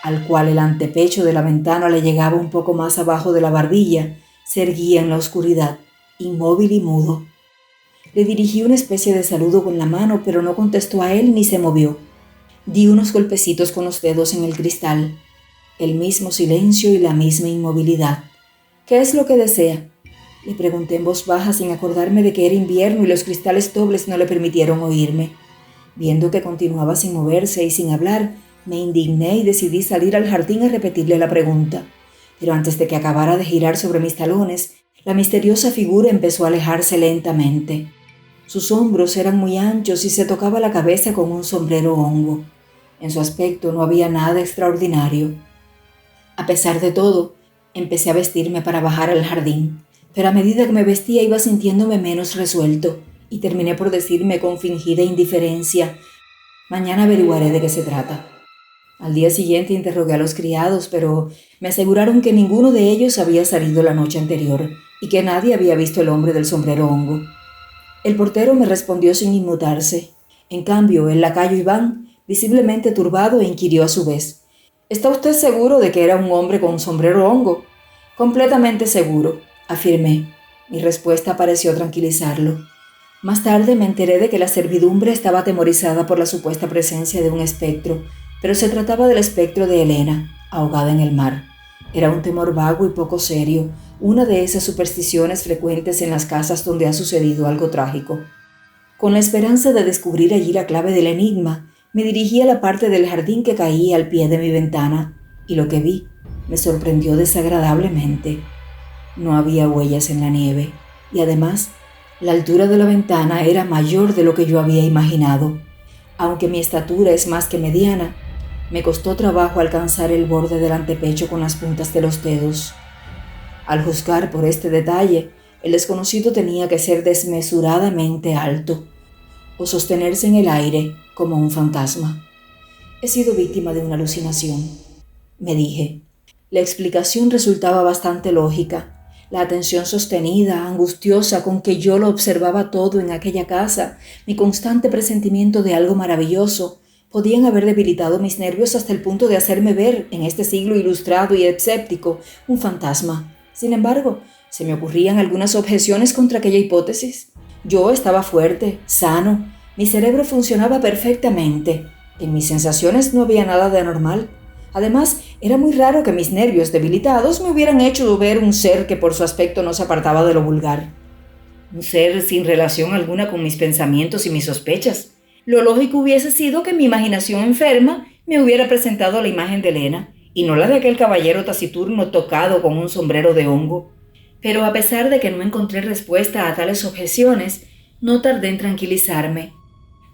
al cual el antepecho de la ventana le llegaba un poco más abajo de la barbilla, se erguía en la oscuridad, inmóvil y mudo. Le dirigí una especie de saludo con la mano, pero no contestó a él ni se movió. Di unos golpecitos con los dedos en el cristal. El mismo silencio y la misma inmovilidad. «¿Qué es lo que desea?», le pregunté en voz baja sin acordarme de que era invierno y los cristales dobles no le permitieron oírme. Viendo que continuaba sin moverse y sin hablar, me indigné y decidí salir al jardín a repetirle la pregunta. Pero antes de que acabara de girar sobre mis talones, la misteriosa figura empezó a alejarse lentamente. Sus hombros eran muy anchos y se tocaba la cabeza con un sombrero hongo. En su aspecto no había nada extraordinario. A pesar de todo, empecé a vestirme para bajar al jardín, pero a medida que me vestía iba sintiéndome menos resuelto y terminé por decirme con fingida indiferencia: «Mañana averiguaré de qué se trata». Al día siguiente interrogué a los criados, pero me aseguraron que ninguno de ellos había salido la noche anterior y que nadie había visto el hombre del sombrero hongo. El portero me respondió sin inmutarse. En cambio, el lacayo Iván, visiblemente turbado, inquirió a su vez: «¿Está usted seguro de que era un hombre con un sombrero hongo?». «Completamente seguro», afirmé. Mi respuesta pareció tranquilizarlo. Más tarde me enteré de que la servidumbre estaba atemorizada por la supuesta presencia de un espectro, pero se trataba del espectro de Elena, ahogada en el mar. Era un temor vago y poco serio, una de esas supersticiones frecuentes en las casas donde ha sucedido algo trágico. Con la esperanza de descubrir allí la clave del enigma, me dirigí a la parte del jardín que caía al pie de mi ventana, y lo que vi me sorprendió desagradablemente. No había huellas en la nieve, y además, la altura de la ventana era mayor de lo que yo había imaginado. Aunque mi estatura es más que mediana, me costó trabajo alcanzar el borde del antepecho con las puntas de los dedos. Al juzgar por este detalle, el desconocido tenía que ser desmesuradamente alto o sostenerse en el aire como un fantasma. «He sido víctima de una alucinación», me dije. La explicación resultaba bastante lógica. La atención sostenida, angustiosa con que yo lo observaba todo en aquella casa, mi constante presentimiento de algo maravilloso, podían haber debilitado mis nervios hasta el punto de hacerme ver, en este siglo ilustrado y escéptico, un fantasma. Sin embargo, se me ocurrían algunas objeciones contra aquella hipótesis. Yo estaba fuerte, sano, mi cerebro funcionaba perfectamente. En mis sensaciones no había nada de anormal. Además, era muy raro que mis nervios debilitados me hubieran hecho ver un ser que por su aspecto no se apartaba de lo vulgar. Un ser sin relación alguna con mis pensamientos y mis sospechas. Lo lógico hubiese sido que mi imaginación enferma me hubiera presentado la imagen de Elena, y no la de aquel caballero taciturno tocado con un sombrero de hongo. Pero a pesar de que no encontré respuesta a tales objeciones, no tardé en tranquilizarme.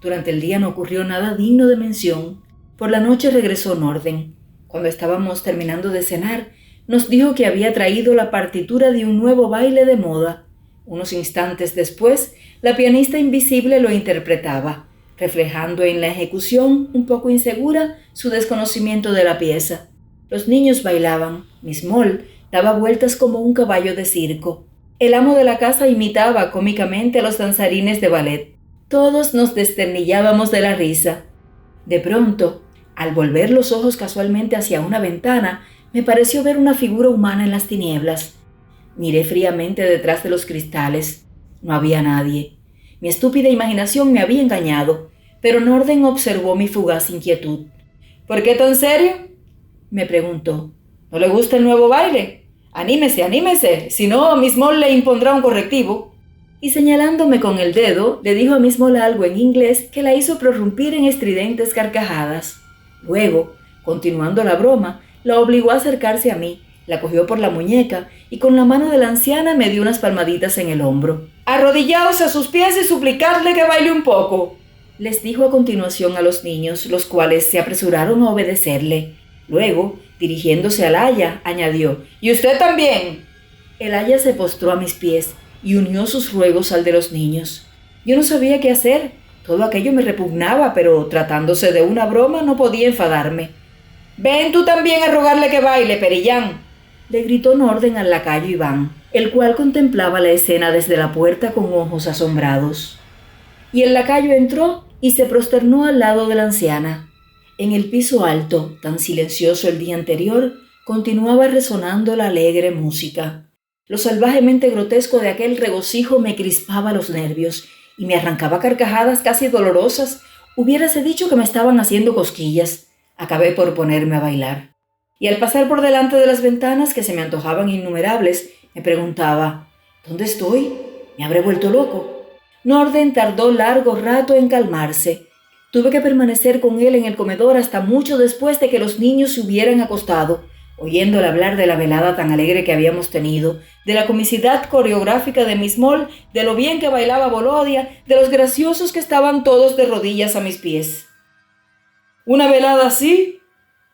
Durante el día no ocurrió nada digno de mención. Por la noche regresó Norden. Cuando estábamos terminando de cenar, nos dijo que había traído la partitura de un nuevo baile de moda. Unos instantes después, la pianista invisible lo interpretaba, reflejando en la ejecución, un poco insegura, su desconocimiento de la pieza. Los niños bailaban. Miss Moll daba vueltas como un caballo de circo. El amo de la casa imitaba cómicamente a los danzarines de ballet. Todos nos desternillábamos de la risa. De pronto, al volver los ojos casualmente hacia una ventana, me pareció ver una figura humana en las tinieblas. Miré fríamente detrás de los cristales. No había nadie. Mi estúpida imaginación me había engañado, pero Norden observó mi fugaz inquietud. ¿Por qué tan serio?, me preguntó. ¿No le gusta el nuevo baile? Anímese, anímese, si no, Miss Moll le impondrá un correctivo. Y señalándome con el dedo, le dijo a Miss Moll algo en inglés que la hizo prorrumpir en estridentes carcajadas. Luego, continuando la broma, la obligó a acercarse a mí, la cogió por la muñeca y con la mano de la anciana me dio unas palmaditas en el hombro. «Arrodillaos a sus pies y suplicadle que baile un poco», les dijo a continuación a los niños, los cuales se apresuraron a obedecerle. Luego, dirigiéndose al aya, añadió: «¿Y usted también?». El aya se postró a mis pies y unió sus ruegos al de los niños. Yo no sabía qué hacer. Todo aquello me repugnaba, pero tratándose de una broma no podía enfadarme. «Ven tú también a rogarle que baile, Perillán», le gritó Norden al lacayo Iván, el cual contemplaba la escena desde la puerta con ojos asombrados. Y el lacayo entró y se prosternó al lado de la anciana. En el piso alto, tan silencioso el día anterior, continuaba resonando la alegre música. Lo salvajemente grotesco de aquel regocijo me crispaba los nervios y me arrancaba carcajadas casi dolorosas. Hubiérase dicho que me estaban haciendo cosquillas. Acabé por ponerme a bailar. Y al pasar por delante de las ventanas, que se me antojaban innumerables, me preguntaba: ¿dónde estoy? ¿Me habré vuelto loco? Norden tardó largo rato en calmarse. Tuve que permanecer con él en el comedor hasta mucho después de que los niños se hubieran acostado, oyéndole hablar de la velada tan alegre que habíamos tenido, de la comicidad coreográfica de Miss Moll, de lo bien que bailaba Volodya, de los graciosos que estaban todos de rodillas a mis pies. «¿Una velada así?»,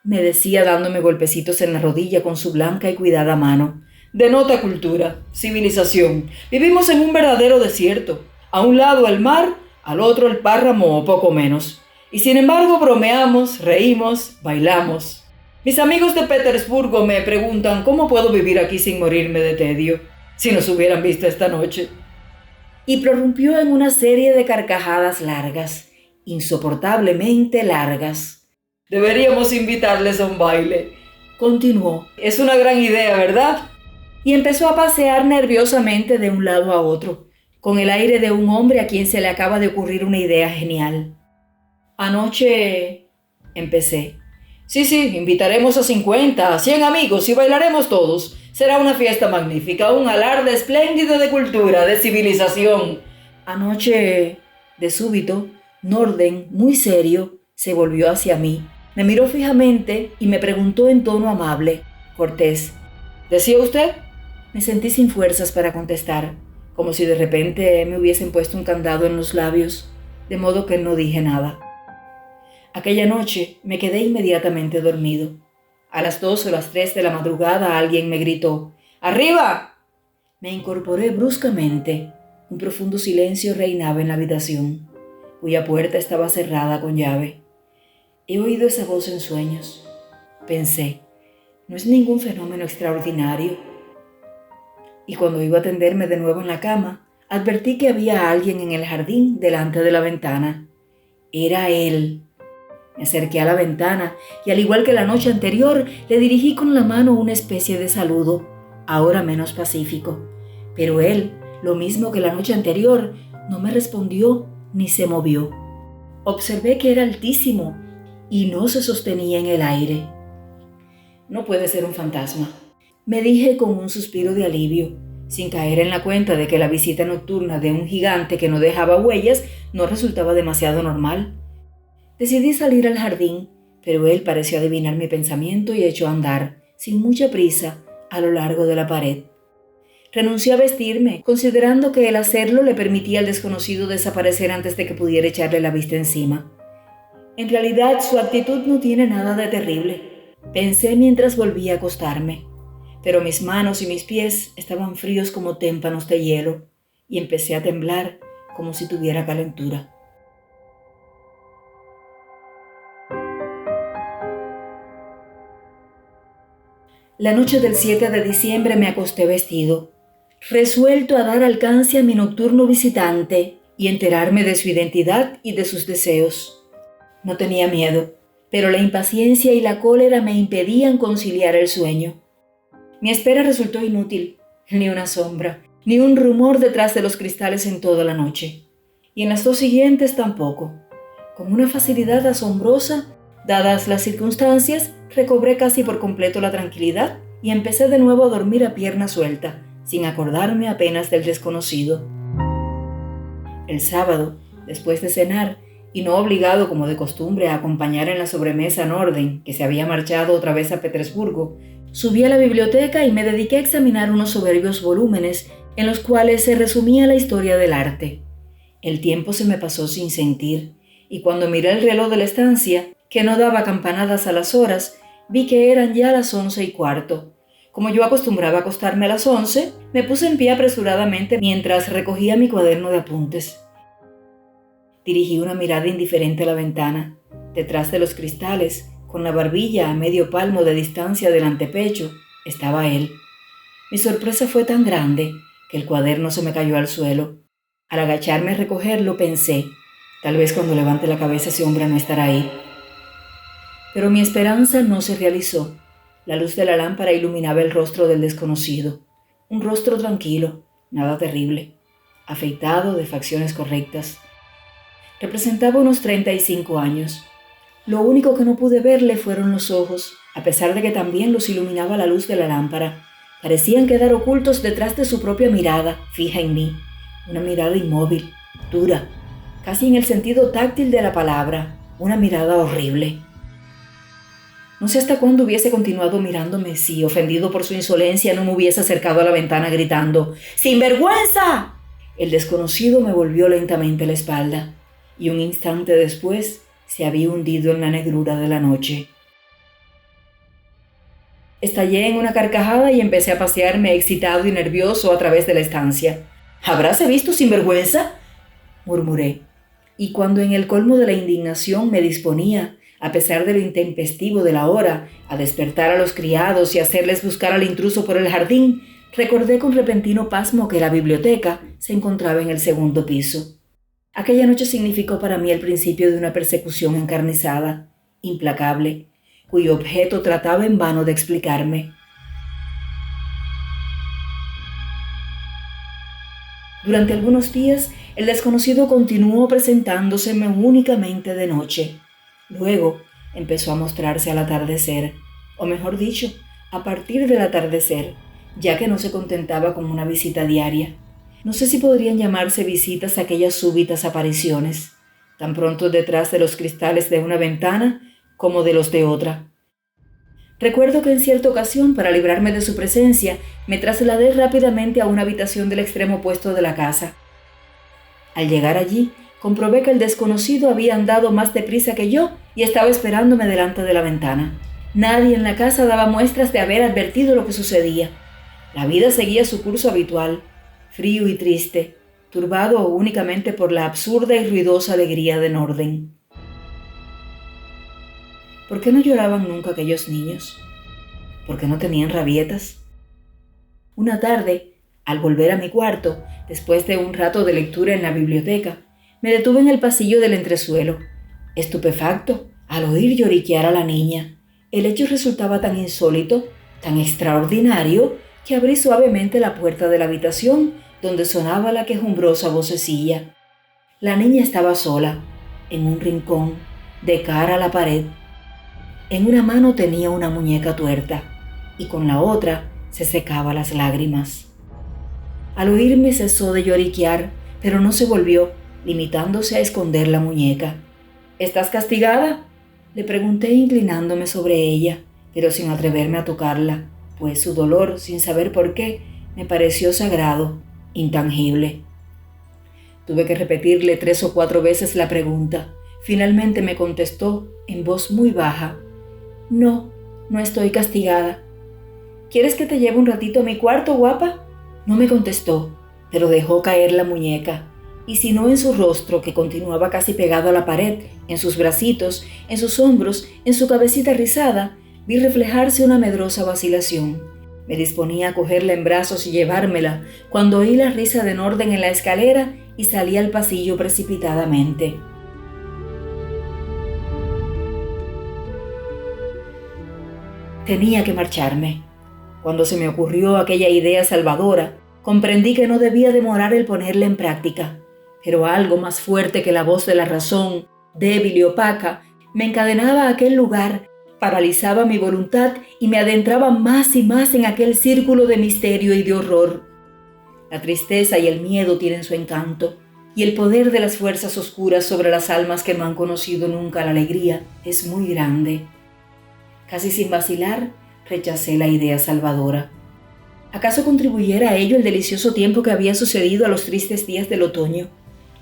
me decía dándome golpecitos en la rodilla con su blanca y cuidada mano. «Denota cultura, civilización. Vivimos en un verdadero desierto. A un lado el mar, al otro el páramo o poco menos. Y sin embargo bromeamos, reímos, bailamos. Mis amigos de Petersburgo me preguntan cómo puedo vivir aquí sin morirme de tedio, si nos hubieran visto esta noche». Y prorrumpió en una serie de carcajadas largas, insoportablemente largas. «Deberíamos invitarles a un baile», continuó. «Es una gran idea, ¿verdad?». Y empezó a pasear nerviosamente de un lado a otro, con el aire de un hombre a quien se le acaba de ocurrir una idea genial. «Anoche…», empecé. «Sí, invitaremos a 50, a 100 amigos y bailaremos todos. Será una fiesta magnífica, un alarde espléndido de cultura, de civilización». Anoche, de súbito, Norden, muy serio, se volvió hacia mí. Me miró fijamente y me preguntó en tono amable, cortés: «¿Decía usted?». Me sentí sin fuerzas para contestar, como si de repente me hubiesen puesto un candado en los labios, de modo que no dije nada. Aquella noche me quedé inmediatamente dormido. A las 2 o las 3 de la madrugada alguien me gritó: «¡Arriba!». Me incorporé bruscamente. Un profundo silencio reinaba en la habitación, cuya puerta estaba cerrada con llave. He oído esa voz en sueños. Pensé, no es ningún fenómeno extraordinario. Y cuando iba a tenderme de nuevo en la cama, advertí que había alguien en el jardín delante de la ventana. Era él. Me acerqué a la ventana y, al igual que la noche anterior, le dirigí con la mano una especie de saludo, ahora menos pacífico. Pero él, lo mismo que la noche anterior, no me respondió ni se movió. Observé que era altísimo y no se sostenía en el aire. «No puede ser un fantasma», me dije con un suspiro de alivio, sin caer en la cuenta de que la visita nocturna de un gigante que no dejaba huellas no resultaba demasiado normal. Decidí salir al jardín, pero él pareció adivinar mi pensamiento y echó a andar, sin mucha prisa, a lo largo de la pared. Renunció a vestirme, considerando que el hacerlo le permitía al desconocido desaparecer antes de que pudiera echarle la vista encima. En realidad, su actitud no tiene nada de terrible, pensé mientras volvía a acostarme. Pero mis manos y mis pies estaban fríos como témpanos de hielo, y empecé a temblar como si tuviera calentura. La noche del 7 de diciembre me acosté vestido, resuelto a dar alcance a mi nocturno visitante y enterarme de su identidad y de sus deseos. No tenía miedo, pero la impaciencia y la cólera me impedían conciliar el sueño. Mi espera resultó inútil, ni una sombra, ni un rumor detrás de los cristales en toda la noche. Y en las dos siguientes tampoco. Con una facilidad asombrosa, dadas las circunstancias, recobré casi por completo la tranquilidad y empecé de nuevo a dormir a pierna suelta, sin acordarme apenas del desconocido. El sábado, después de cenar, y no obligado como de costumbre a acompañar en la sobremesa a Norden, que se había marchado otra vez a Petersburgo, subí a la biblioteca y me dediqué a examinar unos soberbios volúmenes en los cuales se resumía la historia del arte. El tiempo se me pasó sin sentir, y cuando miré el reloj de la estancia, que no daba campanadas a las horas, vi que eran ya las 11:15. Como yo acostumbraba a acostarme a las 11, me puse en pie apresuradamente mientras recogía mi cuaderno de apuntes. Dirigí una mirada indiferente a la ventana. Detrás de los cristales, con la barbilla a medio palmo de distancia del antepecho, estaba él. Mi sorpresa fue tan grande que el cuaderno se me cayó al suelo. Al agacharme a recogerlo pensé, tal vez cuando levante la cabeza ese hombre no estará ahí. Pero mi esperanza no se realizó. La luz de la lámpara iluminaba el rostro del desconocido. Un rostro tranquilo, nada terrible, afeitado, de facciones correctas. Representaba unos 35 años. Lo único que no pude verle fueron los ojos, a pesar de que también los iluminaba la luz de la lámpara. Parecían quedar ocultos detrás de su propia mirada, fija en mí. Una mirada inmóvil, dura, casi en el sentido táctil de la palabra. Una mirada horrible. No sé hasta cuándo hubiese continuado mirándome si, ofendido por su insolencia, no me hubiese acercado a la ventana gritando ¡Sinvergüenza! El desconocido me volvió lentamente la espalda, y un instante después se había hundido en la negrura de la noche. Estallé en una carcajada y empecé a pasearme excitado y nervioso a través de la estancia. ¿Habráse visto sinvergüenza?, murmuré, y cuando en el colmo de la indignación me disponía, a pesar de lo intempestivo de la hora, a despertar a los criados y hacerles buscar al intruso por el jardín, recordé con repentino pasmo que la biblioteca se encontraba en el segundo piso. Aquella noche significó para mí el principio de una persecución encarnizada, implacable, cuyo objeto trataba en vano de explicarme. Durante algunos días, el desconocido continuó presentándoseme únicamente de noche. Luego empezó a mostrarse al atardecer, o mejor dicho, a partir del atardecer, ya que no se contentaba con una visita diaria. No sé si podrían llamarse visitas aquellas súbitas apariciones, tan pronto detrás de los cristales de una ventana como de los de otra. Recuerdo que en cierta ocasión, para librarme de su presencia, me trasladé rápidamente a una habitación del extremo opuesto de la casa. Al llegar allí, comprobé que el desconocido había andado más deprisa que yo y estaba esperándome delante de la ventana. Nadie en la casa daba muestras de haber advertido lo que sucedía. La vida seguía su curso habitual, frío y triste, turbado únicamente por la absurda y ruidosa alegría de Norden. ¿Por qué no lloraban nunca aquellos niños? ¿Por qué no tenían rabietas? Una tarde, al volver a mi cuarto, después de un rato de lectura en la biblioteca, me detuve en el pasillo del entresuelo, estupefacto al oír lloriquear a la niña. El hecho resultaba tan insólito, tan extraordinario, que abrí suavemente la puerta de la habitación donde sonaba la quejumbrosa vocecilla. La niña estaba sola, en un rincón, de cara a la pared. En una mano tenía una muñeca tuerta y con la otra se secaba las lágrimas. Al oírme cesó de lloriquear, pero no se volvió, limitándose a esconder la muñeca. ¿Estás castigada?, le pregunté inclinándome sobre ella, pero sin atreverme a tocarla, pues su dolor, sin saber por qué, me pareció sagrado, intangible. Tuve que repetirle 3 o 4 veces la pregunta. Finalmente me contestó en voz muy baja: No, no estoy castigada. ¿Quieres que te lleve un ratito a mi cuarto, guapa? No me contestó, pero dejó caer la muñeca, y si no en su rostro, que continuaba casi pegado a la pared, en sus bracitos, en sus hombros, en su cabecita rizada, vi reflejarse una medrosa vacilación. Me disponía a cogerla en brazos y llevármela, cuando oí la risa de Norden en la escalera y salí al pasillo precipitadamente. Tenía que marcharme. Cuando se me ocurrió aquella idea salvadora, comprendí que no debía demorar el ponerla en práctica, pero algo más fuerte que la voz de la razón, débil y opaca, me encadenaba a aquel lugar, paralizaba mi voluntad y me adentraba más y más en aquel círculo de misterio y de horror. La tristeza y el miedo tienen su encanto, y el poder de las fuerzas oscuras sobre las almas que no han conocido nunca la alegría es muy grande. Casi sin vacilar, rechacé la idea salvadora. ¿Acaso contribuyera a ello el delicioso tiempo que había sucedido a los tristes días del otoño?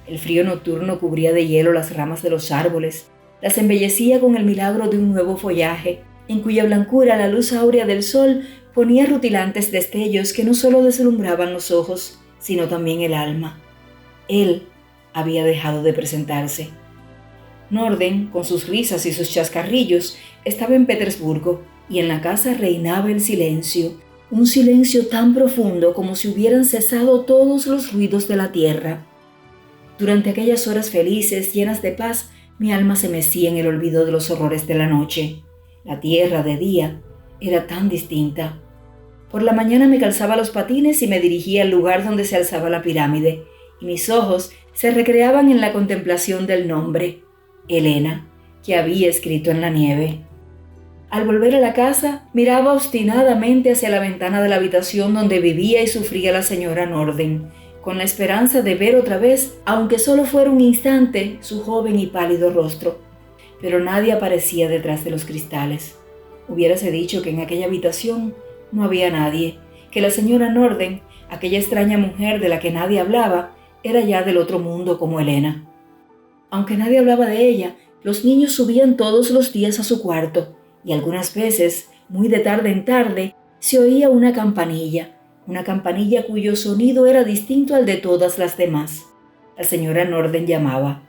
El frío nocturno cubría de hielo las ramas de los árboles, las embellecía con el milagro de un nuevo follaje, en cuya blancura la luz áurea del sol ponía rutilantes destellos que no solo deslumbraban los ojos, sino también el alma. Él había dejado de presentarse. Norden, con sus risas y sus chascarrillos, estaba en Petersburgo, y en la casa reinaba el silencio, un silencio tan profundo como si hubieran cesado todos los ruidos de la tierra. Durante aquellas horas felices, llenas de paz, mi alma se mecía en el olvido de los horrores de la noche. La tierra de día era tan distinta. Por la mañana me calzaba los patines y me dirigía al lugar donde se alzaba la pirámide, y mis ojos se recreaban en la contemplación del nombre, Elena, que había escrito en la nieve. Al volver a la casa, miraba obstinadamente hacia la ventana de la habitación donde vivía y sufría la señora Norden, con la esperanza de ver otra vez, aunque solo fuera un instante, su joven y pálido rostro. Pero nadie aparecía detrás de los cristales. Hubiérase dicho que en aquella habitación no había nadie, que la señora Norden, aquella extraña mujer de la que nadie hablaba, era ya del otro mundo como Elena. Aunque nadie hablaba de ella, los niños subían todos los días a su cuarto, y algunas veces, muy de tarde en tarde, se oía una campanilla cuyo sonido era distinto al de todas las demás. La señora Norden llamaba.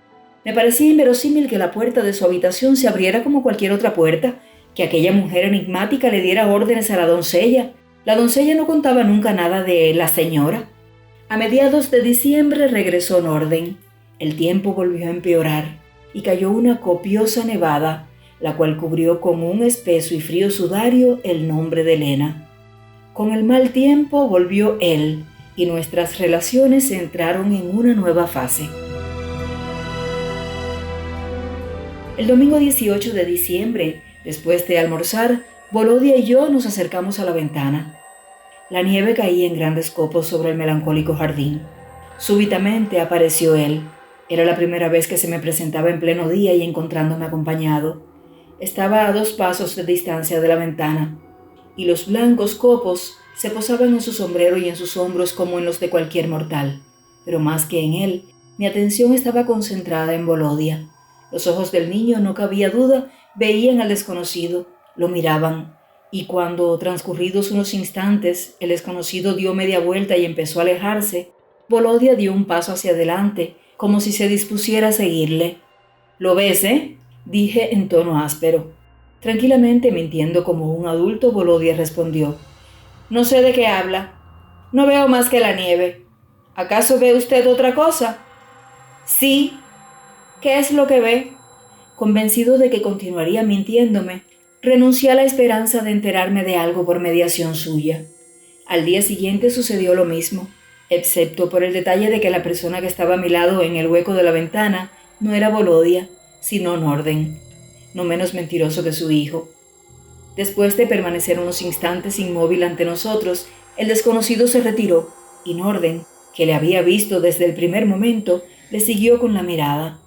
Me parecía inverosímil que la puerta de su habitación se abriera como cualquier otra puerta, que aquella mujer enigmática le diera órdenes a la doncella. La doncella no contaba nunca nada de la señora. A mediados de diciembre regresó Norden. El tiempo volvió a empeorar y cayó una copiosa nevada, la cual cubrió con un espeso y frío sudario el nombre de Elena. Con el mal tiempo volvió él, y nuestras relaciones entraron en una nueva fase. El domingo 18 de diciembre, después de almorzar, Volodya y yo nos acercamos a la ventana. La nieve caía en grandes copos sobre el melancólico jardín. Súbitamente apareció él. Era la primera vez que se me presentaba en pleno día y encontrándome acompañado. Estaba a 2 pasos de distancia de la ventana, y los blancos copos se posaban en su sombrero y en sus hombros como en los de cualquier mortal. Pero más que en él, mi atención estaba concentrada en Volodya. Los ojos del niño, no cabía duda, veían al desconocido, lo miraban, y cuando, transcurridos unos instantes, el desconocido dio media vuelta y empezó a alejarse, Volodya dio un paso hacia adelante, como si se dispusiera a seguirle. «¿Lo ves, dije en tono áspero. Tranquilamente, mintiendo como un adulto, Volodya respondió: «No sé de qué habla. No veo más que la nieve. ¿Acaso ve usted otra cosa?» «Sí». «¿Qué es lo que ve?» Convencido de que continuaría mintiéndome, renuncié a la esperanza de enterarme de algo por mediación suya. Al día siguiente sucedió lo mismo, excepto por el detalle de que la persona que estaba a mi lado en el hueco de la ventana no era Volodya, sino Norden, no menos mentiroso que su hijo. Después de permanecer unos instantes inmóvil ante nosotros, el desconocido se retiró y Norden, que le había visto desde el primer momento, le siguió con la mirada.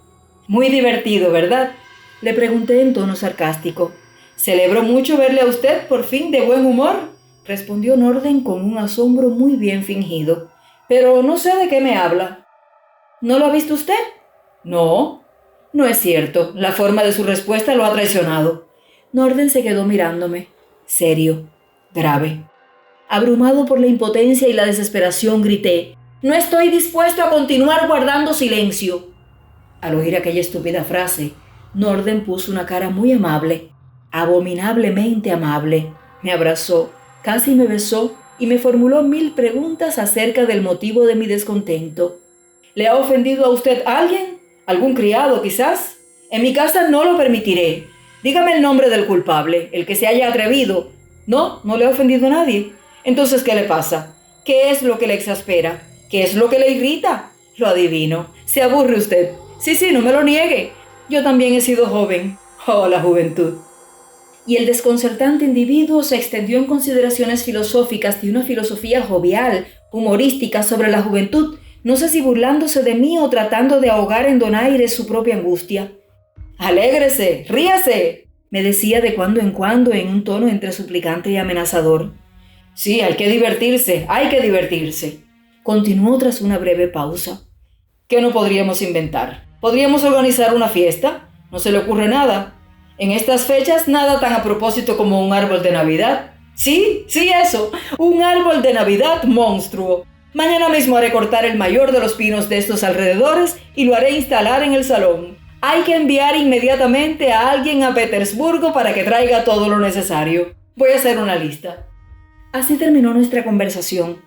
«Muy divertido, ¿verdad?», le pregunté en tono sarcástico. «Celebro mucho verle a usted por fin de buen humor. respondió Norden con un asombro muy bien fingido. Pero no sé de qué me habla. ¿No lo ha visto usted? No. No es cierto. La forma de su respuesta lo ha traicionado. Norden se quedó mirándome, serio, grave. Abrumado por la impotencia y la desesperación, grité: «No estoy dispuesto a continuar guardando silencio». Al oír aquella estúpida frase, Norden puso una cara muy amable, abominablemente amable. Me abrazó, casi me besó y me formuló 1000 preguntas acerca del motivo de mi descontento. ¿Le ha ofendido a usted alguien? ¿Algún criado, quizás? En mi casa no lo permitiré. Dígame el nombre del culpable, el que se haya atrevido. No, no le ha ofendido a nadie. Entonces, ¿qué le pasa? ¿Qué es lo que le exaspera? ¿Qué es lo que le irrita? Lo adivino. Se aburre usted. Sí, no me lo niegue. Yo también he sido joven. Oh, la juventud. Y el desconcertante individuo se extendió en consideraciones filosóficas de una filosofía jovial, humorística sobre la juventud, no sé si burlándose de mí o tratando de ahogar en donaires su propia angustia. «Alégrese, ríase», me decía de cuando en cuando en un tono entre suplicante y amenazador. «Sí, hay que divertirse. Continuó tras una breve pausa. ¿Qué no podríamos inventar? ¿Podríamos organizar una fiesta? ¿No se le ocurre nada? En estas fechas nada tan a propósito como un árbol de Navidad. Sí, eso, un árbol de Navidad monstruo. Mañana mismo haré cortar el mayor de los pinos de estos alrededores y lo haré instalar en el salón. Hay que enviar inmediatamente a alguien a Petersburgo para que traiga todo lo necesario. Voy a hacer una lista». Así terminó nuestra conversación.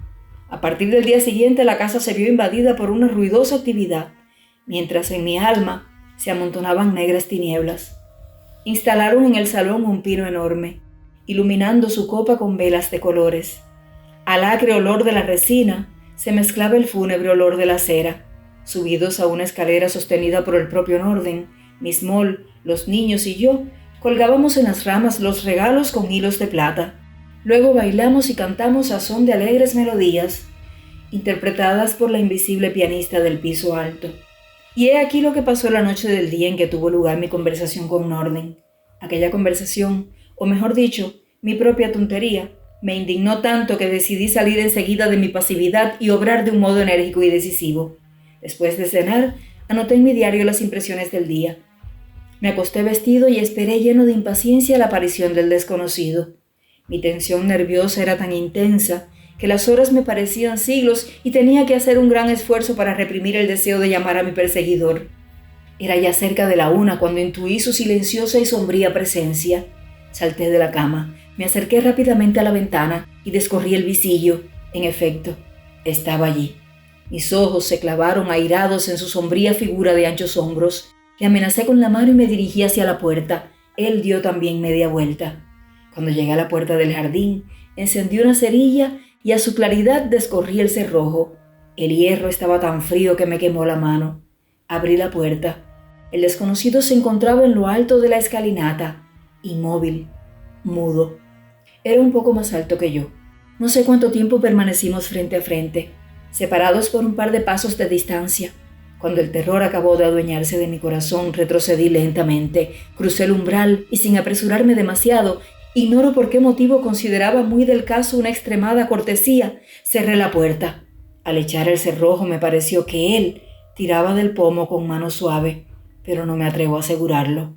A partir del día siguiente la casa se vio invadida por una ruidosa actividad, mientras en mi alma se amontonaban negras tinieblas. Instalaron en el salón un pino enorme, iluminando su copa con velas de colores. Al acre olor de la resina se mezclaba el fúnebre olor de la cera. Subidos a una escalera sostenida por el propio Norden, Miss Moll, los niños y yo colgábamos en las ramas los regalos con hilos de plata. Luego bailamos y cantamos a son de alegres melodías, interpretadas por la invisible pianista del piso alto. Y he aquí lo que pasó la noche del día en que tuvo lugar mi conversación con Norden. Aquella conversación, o mejor dicho, mi propia tontería, me indignó tanto que decidí salir enseguida de mi pasividad y obrar de un modo enérgico y decisivo. Después de cenar, anoté en mi diario las impresiones del día. Me acosté vestido y esperé lleno de impaciencia la aparición del desconocido. Mi tensión nerviosa era tan intensa que las horas me parecían siglos y tenía que hacer un gran esfuerzo para reprimir el deseo de llamar a mi perseguidor. Era ya cerca de la 1 cuando intuí su silenciosa y sombría presencia. Salté de la cama, me acerqué rápidamente a la ventana y descorrí el visillo. En efecto, estaba allí. Mis ojos se clavaron airados en su sombría figura de anchos hombros. Le amenacé con la mano y me dirigí hacia la puerta. Él dio también media vuelta. Cuando llegué a la puerta del jardín, encendí una cerilla y a su claridad descorrí el cerrojo. El hierro estaba tan frío que me quemó la mano. Abrí la puerta. El desconocido se encontraba en lo alto de la escalinata, inmóvil, mudo. Era un poco más alto que yo. No sé cuánto tiempo permanecimos frente a frente, separados por un par de pasos de distancia. Cuando el terror acabó de adueñarse de mi corazón, retrocedí lentamente, crucé el umbral y sin apresurarme demasiado, ignoro por qué motivo consideraba muy del caso una extremada cortesía, cerré la puerta. Al echar el cerrojo me pareció que él tiraba del pomo con mano suave, pero no me atrevo a asegurarlo.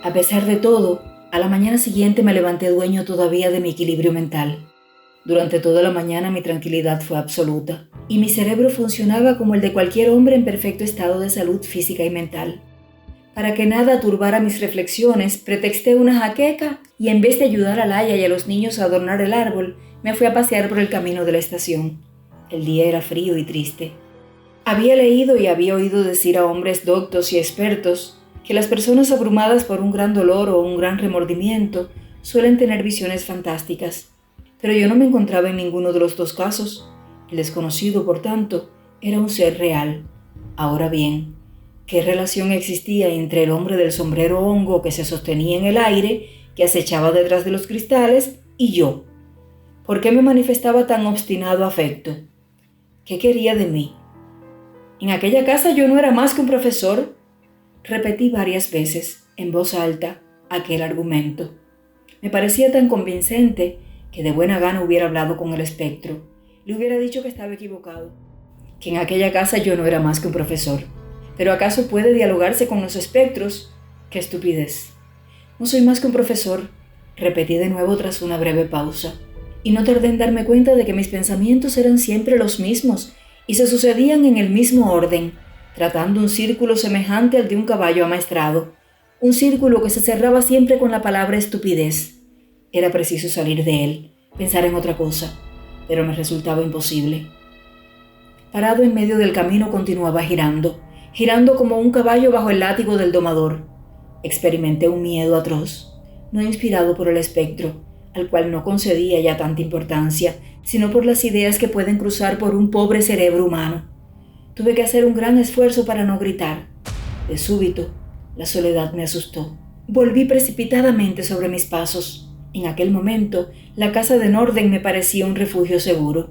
A pesar de todo, a la mañana siguiente me levanté dueño todavía de mi equilibrio mental. Durante toda la mañana mi tranquilidad fue absoluta y mi cerebro funcionaba como el de cualquier hombre en perfecto estado de salud física y mental. Para que nada turbara mis reflexiones, pretexté una jaqueca y en vez de ayudar a Laia y a los niños a adornar el árbol, me fui a pasear por el camino de la estación. El día era frío y triste. Había leído y había oído decir a hombres doctos y expertos que las personas abrumadas por un gran dolor o un gran remordimiento suelen tener visiones fantásticas. Pero yo no me encontraba en ninguno de los dos casos. El desconocido, por tanto, era un ser real. Ahora bien, ¿qué relación existía entre el hombre del sombrero hongo que se sostenía en el aire, que acechaba detrás de los cristales, y yo? ¿Por qué me manifestaba tan obstinado afecto? ¿Qué quería de mí? ¿En aquella casa yo no era más que un profesor? Repetí varias veces. en voz alta aquel argumento. Me parecía tan convincente que de buena gana hubiera hablado con el espectro. Le hubiera dicho que estaba equivocado, que en aquella casa yo no era más que un profesor. ¿Pero acaso puede dialogarse con los espectros? ¡Qué estupidez! No soy más que un profesor, repetí de nuevo tras una breve pausa, y no tardé en darme cuenta de que mis pensamientos eran siempre los mismos y se sucedían en el mismo orden, tratando un círculo semejante al de un caballo amaestrado, un círculo que se cerraba siempre con la palabra estupidez. Era preciso salir de él, pensar en otra cosa, pero me resultaba imposible. Parado en medio del camino continuaba girando como un caballo bajo el látigo del domador. Experimenté un miedo atroz, no inspirado por el espectro, al cual no concedía ya tanta importancia, sino por las ideas que pueden cruzar por un pobre cerebro humano. Tuve que hacer un gran esfuerzo para no gritar. De súbito, la soledad me asustó. Volví precipitadamente sobre mis pasos. En aquel momento, la casa de Norden me parecía un refugio seguro.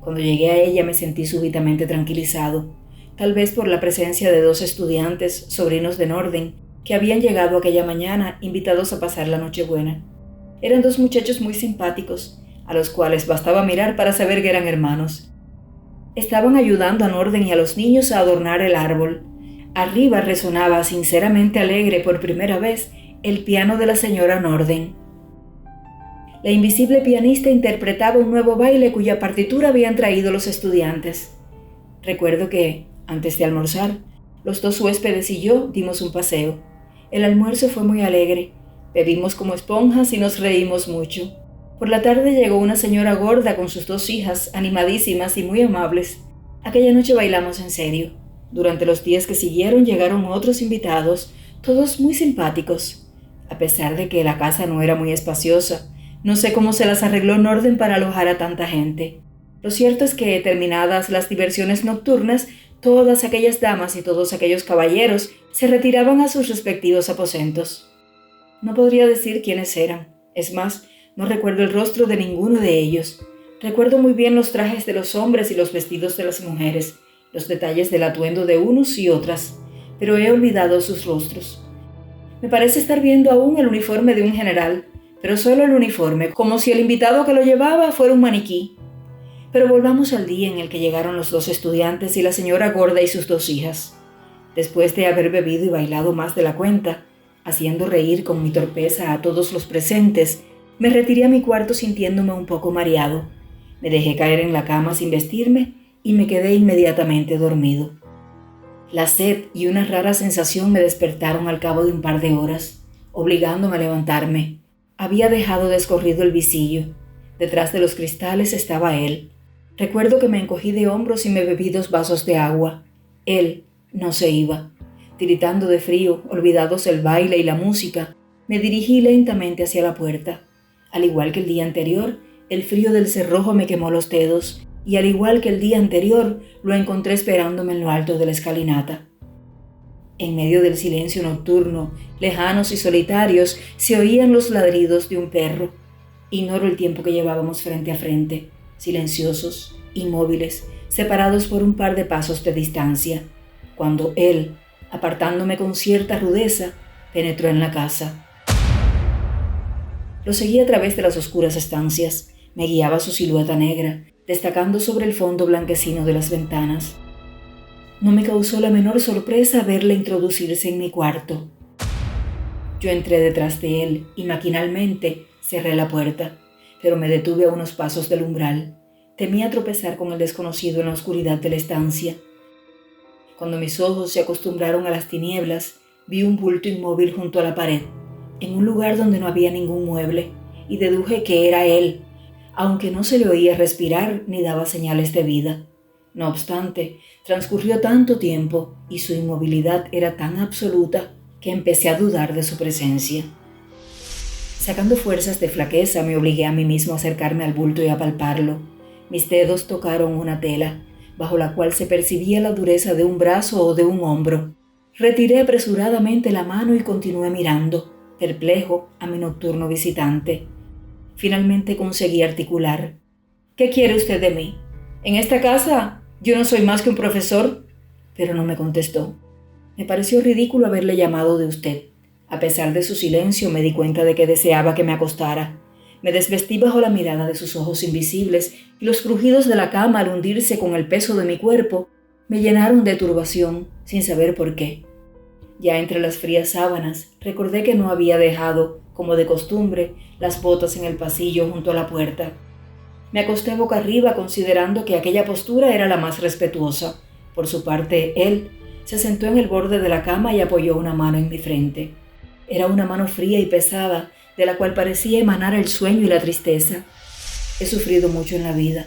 Cuando llegué a ella me sentí súbitamente tranquilizado, tal vez por la presencia de 2 estudiantes, sobrinos de Norden, que habían llegado aquella mañana invitados a pasar la Nochebuena. Eran 2 muchachos muy simpáticos, a los cuales bastaba mirar para saber que eran hermanos. Estaban ayudando a Norden y a los niños a adornar el árbol. Arriba resonaba sinceramente alegre por primera vez el piano de la señora Norden. La invisible pianista interpretaba un nuevo baile cuya partitura habían traído los estudiantes. Recuerdo que, antes de almorzar, los 2 huéspedes y yo dimos un paseo. El almuerzo fue muy alegre. Bebimos como esponjas y nos reímos mucho. Por la tarde llegó una señora gorda con sus 2 hijas, animadísimas y muy amables. Aquella noche bailamos en serio. Durante los días que siguieron llegaron otros invitados, todos muy simpáticos. A pesar de que la casa no era muy espaciosa, no sé cómo se las arregló Norden para alojar a tanta gente. Lo cierto es que, terminadas las diversiones nocturnas, todas aquellas damas y todos aquellos caballeros se retiraban a sus respectivos aposentos. No podría decir quiénes eran. Es más, no recuerdo el rostro de ninguno de ellos. Recuerdo muy bien los trajes de los hombres y los vestidos de las mujeres, los detalles del atuendo de unos y otras, pero he olvidado sus rostros. Me parece estar viendo aún el uniforme de un general, pero solo el uniforme, como si el invitado que lo llevaba fuera un maniquí. Pero volvamos al día en el que llegaron los 2 estudiantes y la señora gorda y sus 2 hijas. Después de haber bebido y bailado más de la cuenta, haciendo reír con mi torpeza a todos los presentes, me retiré a mi cuarto sintiéndome un poco mareado. Me dejé caer en la cama sin vestirme y me quedé inmediatamente dormido. La sed y una rara sensación me despertaron al cabo de un par de horas, obligándome a levantarme. Había dejado descorrido el visillo. Detrás de los cristales estaba él. Recuerdo que me encogí de hombros y me bebí 2 vasos de agua. Él no se iba. Tiritando de frío, olvidados el baile y la música, me dirigí lentamente hacia la puerta. Al igual que el día anterior, el frío del cerrojo me quemó los dedos, y al igual que el día anterior, lo encontré esperándome en lo alto de la escalinata. En medio del silencio nocturno, lejanos y solitarios, se oían los ladridos de un perro. Ignoro el tiempo que llevábamos frente a frente, silenciosos, inmóviles, separados por un par de pasos de distancia, cuando él, apartándome con cierta rudeza, penetró en la casa. Lo seguí a través de las oscuras estancias. Me guiaba su silueta negra, destacando sobre el fondo blanquecino de las ventanas. No me causó la menor sorpresa verle introducirse en mi cuarto. Yo entré detrás de él y maquinalmente cerré la puerta, pero me detuve a unos pasos del umbral. Temía tropezar con el desconocido en la oscuridad de la estancia. Cuando mis ojos se acostumbraron a las tinieblas, vi un bulto inmóvil junto a la pared, en un lugar donde no había ningún mueble, y deduje que era él, aunque no se le oía respirar ni daba señales de vida. No obstante, transcurrió tanto tiempo y su inmovilidad era tan absoluta que empecé a dudar de su presencia. Sacando fuerzas de flaqueza, me obligué a mí mismo a acercarme al bulto y a palparlo. Mis dedos tocaron una tela, bajo la cual se percibía la dureza de un brazo o de un hombro. Retiré apresuradamente la mano y continué mirando, perplejo, a mi nocturno visitante. Finalmente conseguí articular: «¿Qué quiere usted de mí? En esta casa yo no soy más que un profesor». Pero no me contestó. Me pareció ridículo haberle llamado de usted. A pesar de su silencio, me di cuenta de que deseaba que me acostara. Me desvestí bajo la mirada de sus ojos invisibles y los crujidos de la cama al hundirse con el peso de mi cuerpo me llenaron de turbación sin saber por qué. Ya entre las frías sábanas recordé que no había dejado, como de costumbre, las botas en el pasillo junto a la puerta. Me acosté boca arriba considerando que aquella postura era la más respetuosa. Por su parte, él se sentó en el borde de la cama y apoyó una mano en mi frente. Era una mano fría y pesada, de la cual parecía emanar el sueño y la tristeza. He sufrido mucho en la vida.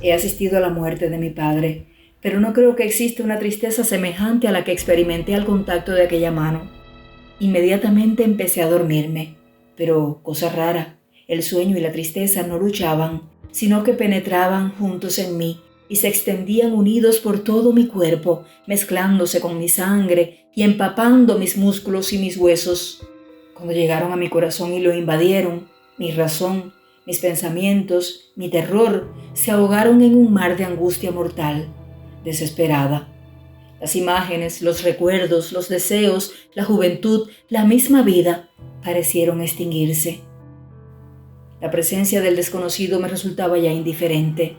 He asistido a la muerte de mi padre, pero no creo que exista una tristeza semejante a la que experimenté al contacto de aquella mano. Inmediatamente empecé a dormirme, pero, cosa rara, el sueño y la tristeza no luchaban, sino que penetraban juntos en mí y se extendían unidos por todo mi cuerpo, mezclándose con mi sangre y empapando mis músculos y mis huesos. Cuando llegaron a mi corazón y lo invadieron, mi razón, mis pensamientos, mi terror se ahogaron en un mar de angustia mortal. Desesperada. Las imágenes, los recuerdos, los deseos, la juventud, la misma vida, parecieron extinguirse. La presencia del desconocido me resultaba ya indiferente.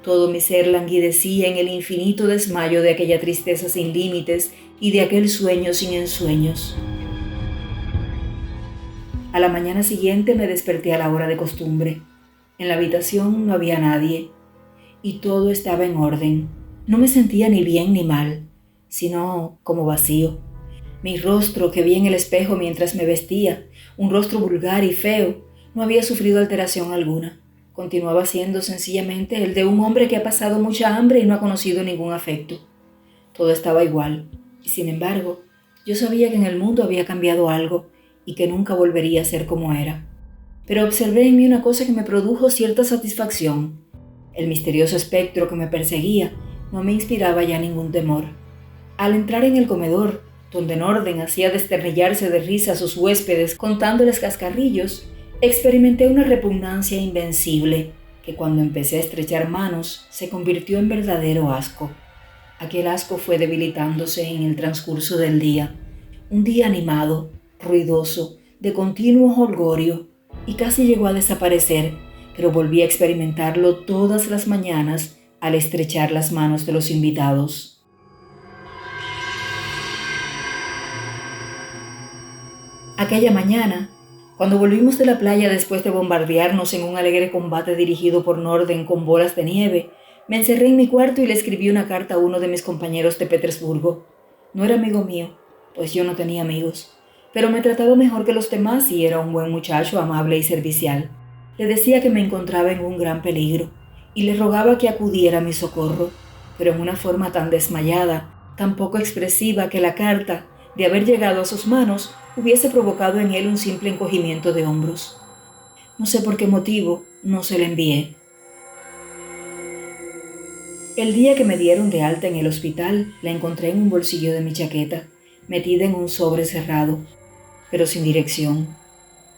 Todo mi ser languidecía en el infinito desmayo de aquella tristeza sin límites y de aquel sueño sin ensueños. A la mañana siguiente me desperté a la hora de costumbre. En la habitación no había nadie y todo estaba en orden. No me sentía ni bien ni mal, sino como vacío. Mi rostro que vi en el espejo mientras me vestía, un rostro vulgar y feo, no había sufrido alteración alguna. Continuaba siendo sencillamente el de un hombre que ha pasado mucha hambre y no ha conocido ningún afecto. Todo estaba igual, y sin embargo, yo sabía que en el mundo había cambiado algo y que nunca volvería a ser como era. Pero observé en mí una cosa que me produjo cierta satisfacción. El misterioso espectro que me perseguía no me inspiraba ya ningún temor. Al entrar en el comedor, donde Norden hacía desternillarse de risa a sus huéspedes contándoles cascarrillos, experimenté una repugnancia invencible que cuando empecé a estrechar manos se convirtió en verdadero asco. Aquel asco fue debilitándose en el transcurso del día. Un día animado, ruidoso, de continuo jolgorio, y casi llegó a desaparecer, pero volví a experimentarlo todas las mañanas al estrechar las manos de los invitados. Aquella mañana, cuando volvimos de la playa después de bombardearnos en un alegre combate dirigido por Norden con bolas de nieve, me encerré en mi cuarto y le escribí una carta a uno de mis compañeros de Petersburgo. No era amigo mío, pues yo no tenía amigos, pero me trataba mejor que los demás y era un buen muchacho, amable y servicial. Le decía que me encontraba en un gran peligro y le rogaba que acudiera a mi socorro, pero en una forma tan desmayada, tan poco expresiva que la carta, de haber llegado a sus manos, hubiese provocado en él un simple encogimiento de hombros. No sé por qué motivo, no se la envié. El día que me dieron de alta en el hospital, la encontré en un bolsillo de mi chaqueta, metida en un sobre cerrado, pero sin dirección.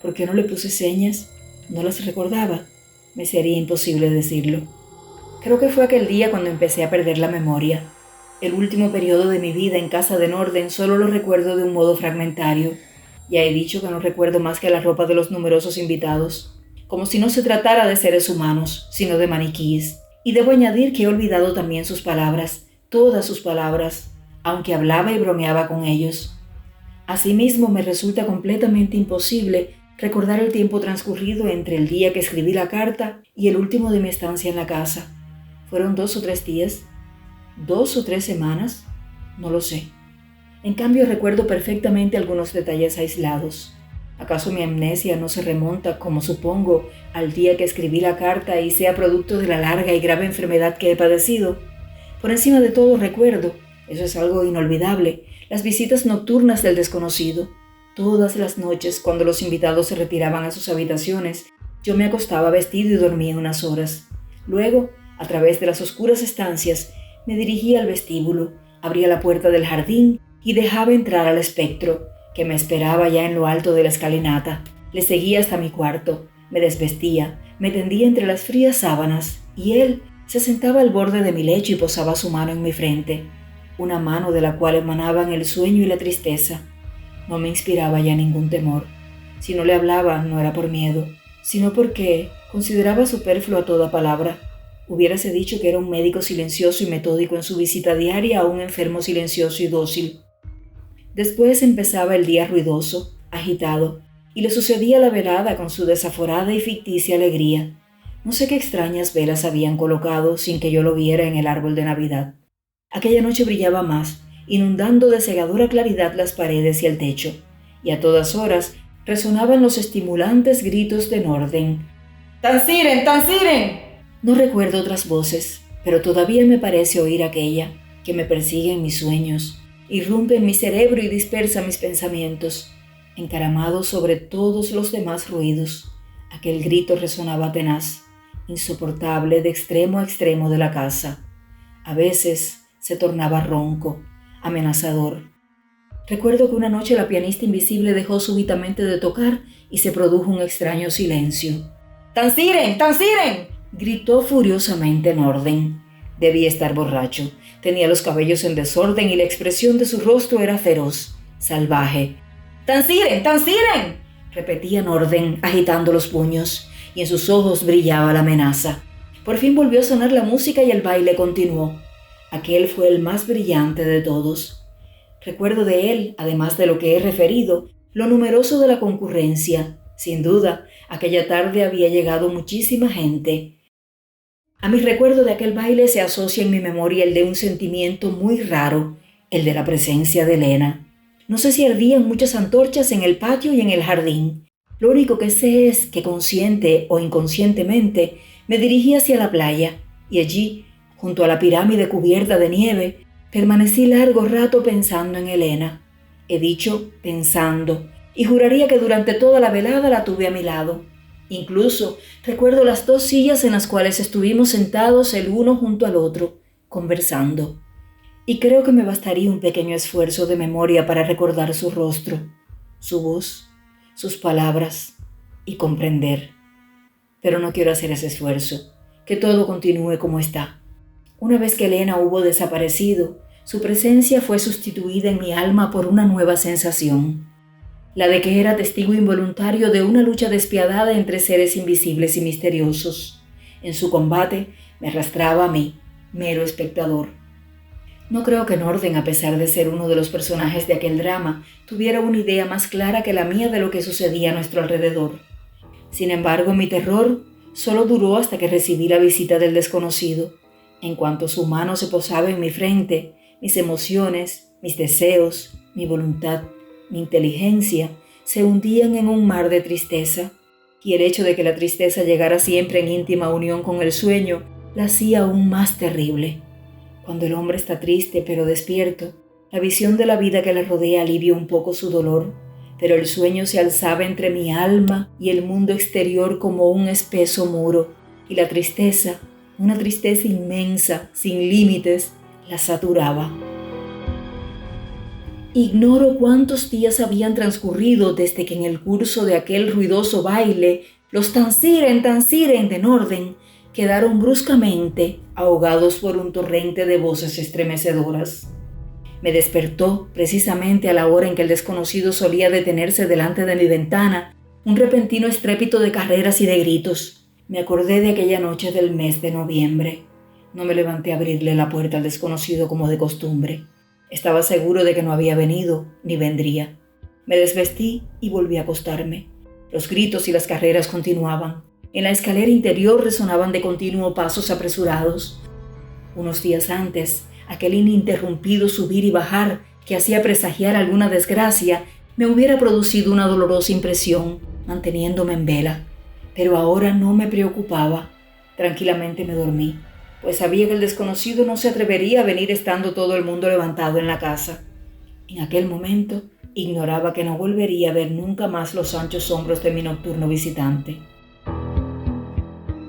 ¿Por qué no le puse señas? No las recordaba. Me sería imposible decirlo. Creo que fue aquel día cuando empecé a perder la memoria. El último periodo de mi vida en casa de Norden solo lo recuerdo de un modo fragmentario. Ya he dicho que no recuerdo más que la ropa de los numerosos invitados, como si no se tratara de seres humanos, sino de maniquíes. Y debo añadir que he olvidado también sus palabras, todas sus palabras, aunque hablaba y bromeaba con ellos. Asimismo, me resulta completamente imposible recordar el tiempo transcurrido entre el día que escribí la carta y el último de mi estancia en la casa. ¿Fueron 2 o 3 días? ¿2 o 3 semanas? No lo sé. En cambio, recuerdo perfectamente algunos detalles aislados. ¿Acaso mi amnesia no se remonta, como supongo, al día que escribí la carta y sea producto de la larga y grave enfermedad que he padecido? Por encima de todo recuerdo, eso es algo inolvidable, las visitas nocturnas del desconocido. Todas las noches, cuando los invitados se retiraban a sus habitaciones, yo me acostaba vestido y dormía unas horas. Luego, a través de las oscuras estancias, me dirigía al vestíbulo, abría la puerta del jardín y dejaba entrar al espectro, que me esperaba ya en lo alto de la escalinata. Le seguía hasta mi cuarto, me desvestía, me tendía entre las frías sábanas, y él se sentaba al borde de mi lecho y posaba su mano en mi frente, una mano de la cual emanaban el sueño y la tristeza. No me inspiraba ya ningún temor. Si no le hablaba, no era por miedo, sino porque consideraba superflua toda palabra. Hubiérase dicho que era un médico silencioso y metódico en su visita diaria a un enfermo silencioso y dócil. Después empezaba el día ruidoso, agitado, y le sucedía la velada con su desaforada y ficticia alegría. No sé qué extrañas velas habían colocado sin que yo lo viera en el árbol de Navidad. Aquella noche brillaba más, inundando de cegadora claridad las paredes y el techo, y a todas horas resonaban los estimulantes gritos de Norden. ¡Tansiren! ¡Tansiren! No recuerdo otras voces, pero todavía me parece oír aquella que me persigue en mis sueños, irrumpe en mi cerebro y dispersa mis pensamientos. Encaramado sobre todos los demás ruidos, aquel grito resonaba tenaz, insoportable de extremo a extremo de la casa. A veces se tornaba ronco, amenazador. Recuerdo que una noche la pianista invisible dejó súbitamente de tocar y se produjo un extraño silencio. ¡Tansiren! ¡Tansiren!, gritó furiosamente Norden. Debía estar borracho. Tenía los cabellos en desorden y la expresión de su rostro era feroz, salvaje. ¡Tansiren! ¡Tansiren!, repetía Norden, agitando los puños, y en sus ojos brillaba la amenaza. Por fin volvió a sonar la música y el baile continuó. Aquel fue el más brillante de todos. Recuerdo de él, además de lo que he referido, lo numeroso de la concurrencia. Sin duda, aquella tarde había llegado muchísima gente. A mi recuerdo de aquel baile se asocia en mi memoria el de un sentimiento muy raro, el de la presencia de Elena. No sé si ardían muchas antorchas en el patio y en el jardín. Lo único que sé es que consciente o inconscientemente me dirigí hacia la playa y allí, junto a la pirámide cubierta de nieve, permanecí largo rato pensando en Elena. He dicho pensando, y juraría que durante toda la velada la tuve a mi lado. Incluso recuerdo las 2 sillas en las cuales estuvimos sentados el uno junto al otro, conversando. Y creo que me bastaría un pequeño esfuerzo de memoria para recordar su rostro, su voz, sus palabras y comprender. Pero no quiero hacer ese esfuerzo, que todo continúe como está. Una vez que Elena hubo desaparecido, su presencia fue sustituida en mi alma por una nueva sensación, la de que era testigo involuntario de una lucha despiadada entre seres invisibles y misteriosos. En su combate me arrastraba a mí, mero espectador. No creo que Norden, a pesar de ser uno de los personajes de aquel drama, tuviera una idea más clara que la mía de lo que sucedía a nuestro alrededor. Sin embargo, mi terror solo duró hasta que recibí la visita del desconocido. En cuanto su mano se posaba en mi frente, mis emociones, mis deseos, mi voluntad, mi inteligencia se hundían en un mar de tristeza, y el hecho de que la tristeza llegara siempre en íntima unión con el sueño la hacía aún más terrible. Cuando el hombre está triste pero despierto, la visión de la vida que le rodea alivia un poco su dolor, pero el sueño se alzaba entre mi alma y el mundo exterior como un espeso muro, y la tristeza, una tristeza inmensa, sin límites, la saturaba. Ignoro cuántos días habían transcurrido desde que en el curso de aquel ruidoso baile los tansiren de Norden quedaron bruscamente ahogados por un torrente de voces estremecedoras. Me despertó, precisamente a la hora en que el desconocido solía detenerse delante de mi ventana, un repentino estrépito de carreras y de gritos. Me acordé de aquella noche del mes de noviembre. No me levanté a abrirle la puerta al desconocido como de costumbre. Estaba seguro de que no había venido ni vendría. Me desvestí y volví a acostarme. Los gritos y las carreras continuaban. En la escalera interior resonaban de continuo pasos apresurados. Unos días antes, aquel ininterrumpido subir y bajar que hacía presagiar alguna desgracia me hubiera producido una dolorosa impresión, manteniéndome en vela. Pero ahora no me preocupaba. Tranquilamente me dormí, pues sabía que el desconocido no se atrevería a venir estando todo el mundo levantado en la casa. En aquel momento, ignoraba que no volvería a ver nunca más los anchos hombros de mi nocturno visitante.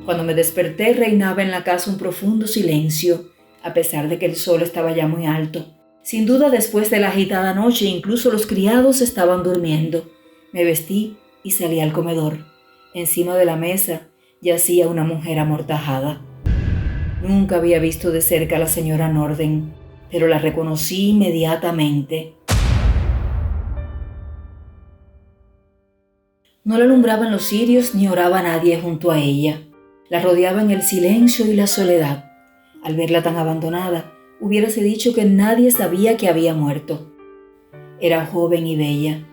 Cuando me desperté, reinaba en la casa un profundo silencio, a pesar de que el sol estaba ya muy alto. Sin duda, después de la agitada noche, incluso los criados estaban durmiendo. Me vestí y salí al comedor. Encima de la mesa yacía una mujer amortajada. Nunca había visto de cerca a la señora Norden, pero la reconocí inmediatamente. No la alumbraban los cirios ni oraba nadie junto a ella. La rodeaban el silencio y la soledad. Al verla tan abandonada, hubiérase dicho que nadie sabía que había muerto. Era joven y bella.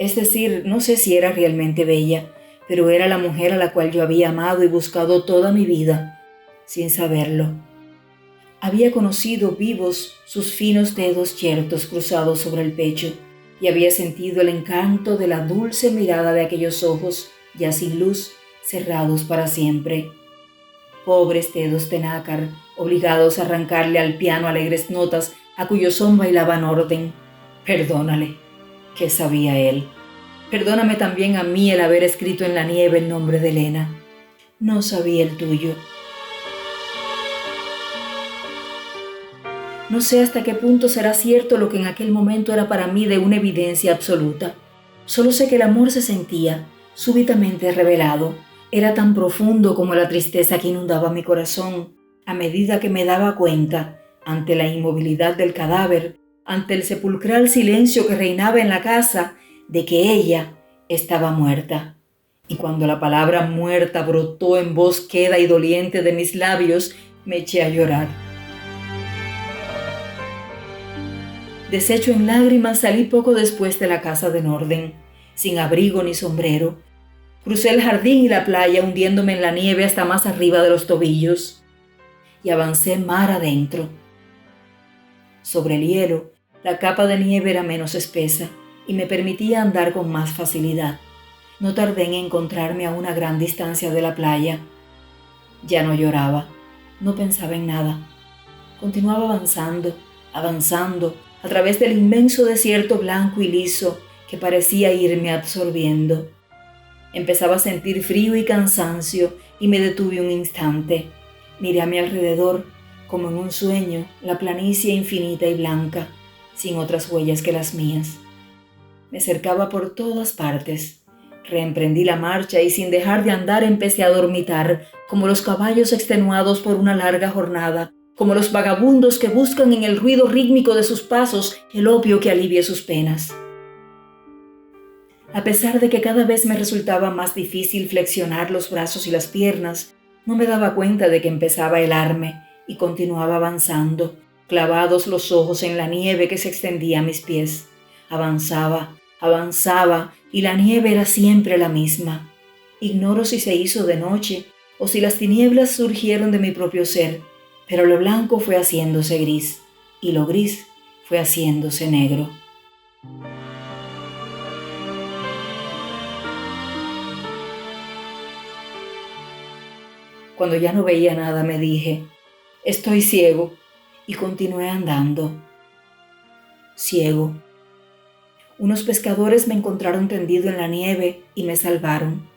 Es decir, no sé si era realmente bella, pero era la mujer a la cual yo había amado y buscado toda mi vida, sin saberlo. Había conocido vivos sus finos dedos yertos cruzados sobre el pecho y había sentido el encanto de la dulce mirada de aquellos ojos, ya sin luz, cerrados para siempre. Pobres dedos de nácar, obligados a arrancarle al piano alegres notas a cuyo son bailaban orden. Perdónale, ¿qué sabía él? Perdóname también a mí el haber escrito en la nieve el nombre de Elena. No sabía el tuyo. No sé hasta qué punto será cierto lo que en aquel momento era para mí de una evidencia absoluta. Solo sé que el amor se sentía, súbitamente revelado. Era tan profundo como la tristeza que inundaba mi corazón, a medida que me daba cuenta, ante la inmovilidad del cadáver, ante el sepulcral silencio que reinaba en la casa, de que ella estaba muerta. Y cuando la palabra muerta brotó en voz queda y doliente de mis labios, me eché a llorar. Deshecho en lágrimas, salí poco después de la casa de Norden, sin abrigo ni sombrero. Crucé el jardín y la playa, hundiéndome en la nieve hasta más arriba de los tobillos, y avancé mar adentro. Sobre el hielo, la capa de nieve era menos espesa y me permitía andar con más facilidad. No tardé en encontrarme a una gran distancia de la playa. Ya no lloraba, no pensaba en nada. Continuaba avanzando, a través del inmenso desierto blanco y liso que parecía irme absorbiendo. Empezaba a sentir frío y cansancio y me detuve un instante. Miré a mi alrededor, como en un sueño, la planicie infinita y blanca, sin otras huellas que las mías. Me cercaba por todas partes. Reemprendí la marcha y sin dejar de andar empecé a dormitar, como los caballos extenuados por una larga jornada, como los vagabundos que buscan en el ruido rítmico de sus pasos el opio que alivie sus penas. A pesar de que cada vez me resultaba más difícil flexionar los brazos y las piernas, no me daba cuenta de que empezaba a helarme y continuaba avanzando, clavados los ojos en la nieve que se extendía a mis pies. Avanzaba y la nieve era siempre la misma. Ignoro si se hizo de noche o si las tinieblas surgieron de mi propio ser, pero lo blanco fue haciéndose gris y lo gris fue haciéndose negro. Cuando ya no veía nada me dije, estoy ciego, y continué andando. Ciego. Unos pescadores me encontraron tendido en la nieve y me salvaron.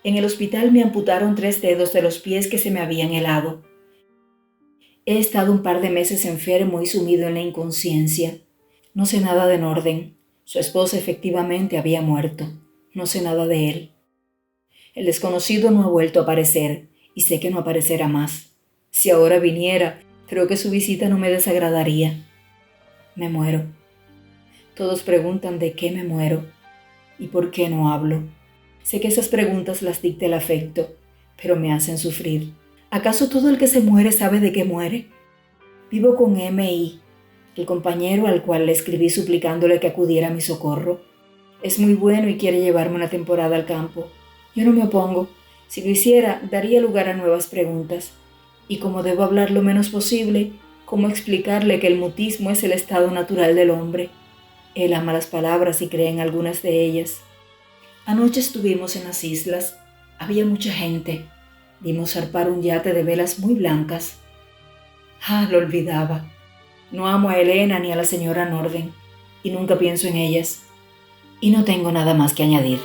En el hospital me amputaron 3 dedos de los pies que se me habían helado. He estado un par de meses enfermo y sumido en la inconsciencia. No sé nada de Norden. Su esposa efectivamente había muerto. No sé nada de él. El desconocido no ha vuelto a aparecer y sé que no aparecerá más. Si ahora viniera, creo que su visita no me desagradaría. Me muero. Todos preguntan de qué me muero y por qué no hablo. Sé que esas preguntas las dicta el afecto, pero me hacen sufrir. ¿Acaso todo el que se muere sabe de qué muere? Vivo con M.I., el compañero al cual le escribí suplicándole que acudiera a mi socorro. Es muy bueno y quiere llevarme una temporada al campo. Yo no me opongo. Si lo hiciera, daría lugar a nuevas preguntas. Y como debo hablar lo menos posible, ¿cómo explicarle que el mutismo es el estado natural del hombre? Él ama las palabras y cree en algunas de ellas. Anoche estuvimos en las islas. Había mucha gente. Vimos zarpar un yate de velas muy blancas. Lo olvidaba. No amo a Elena ni a la señora Norden, y nunca pienso en ellas. Y no tengo nada más que añadir.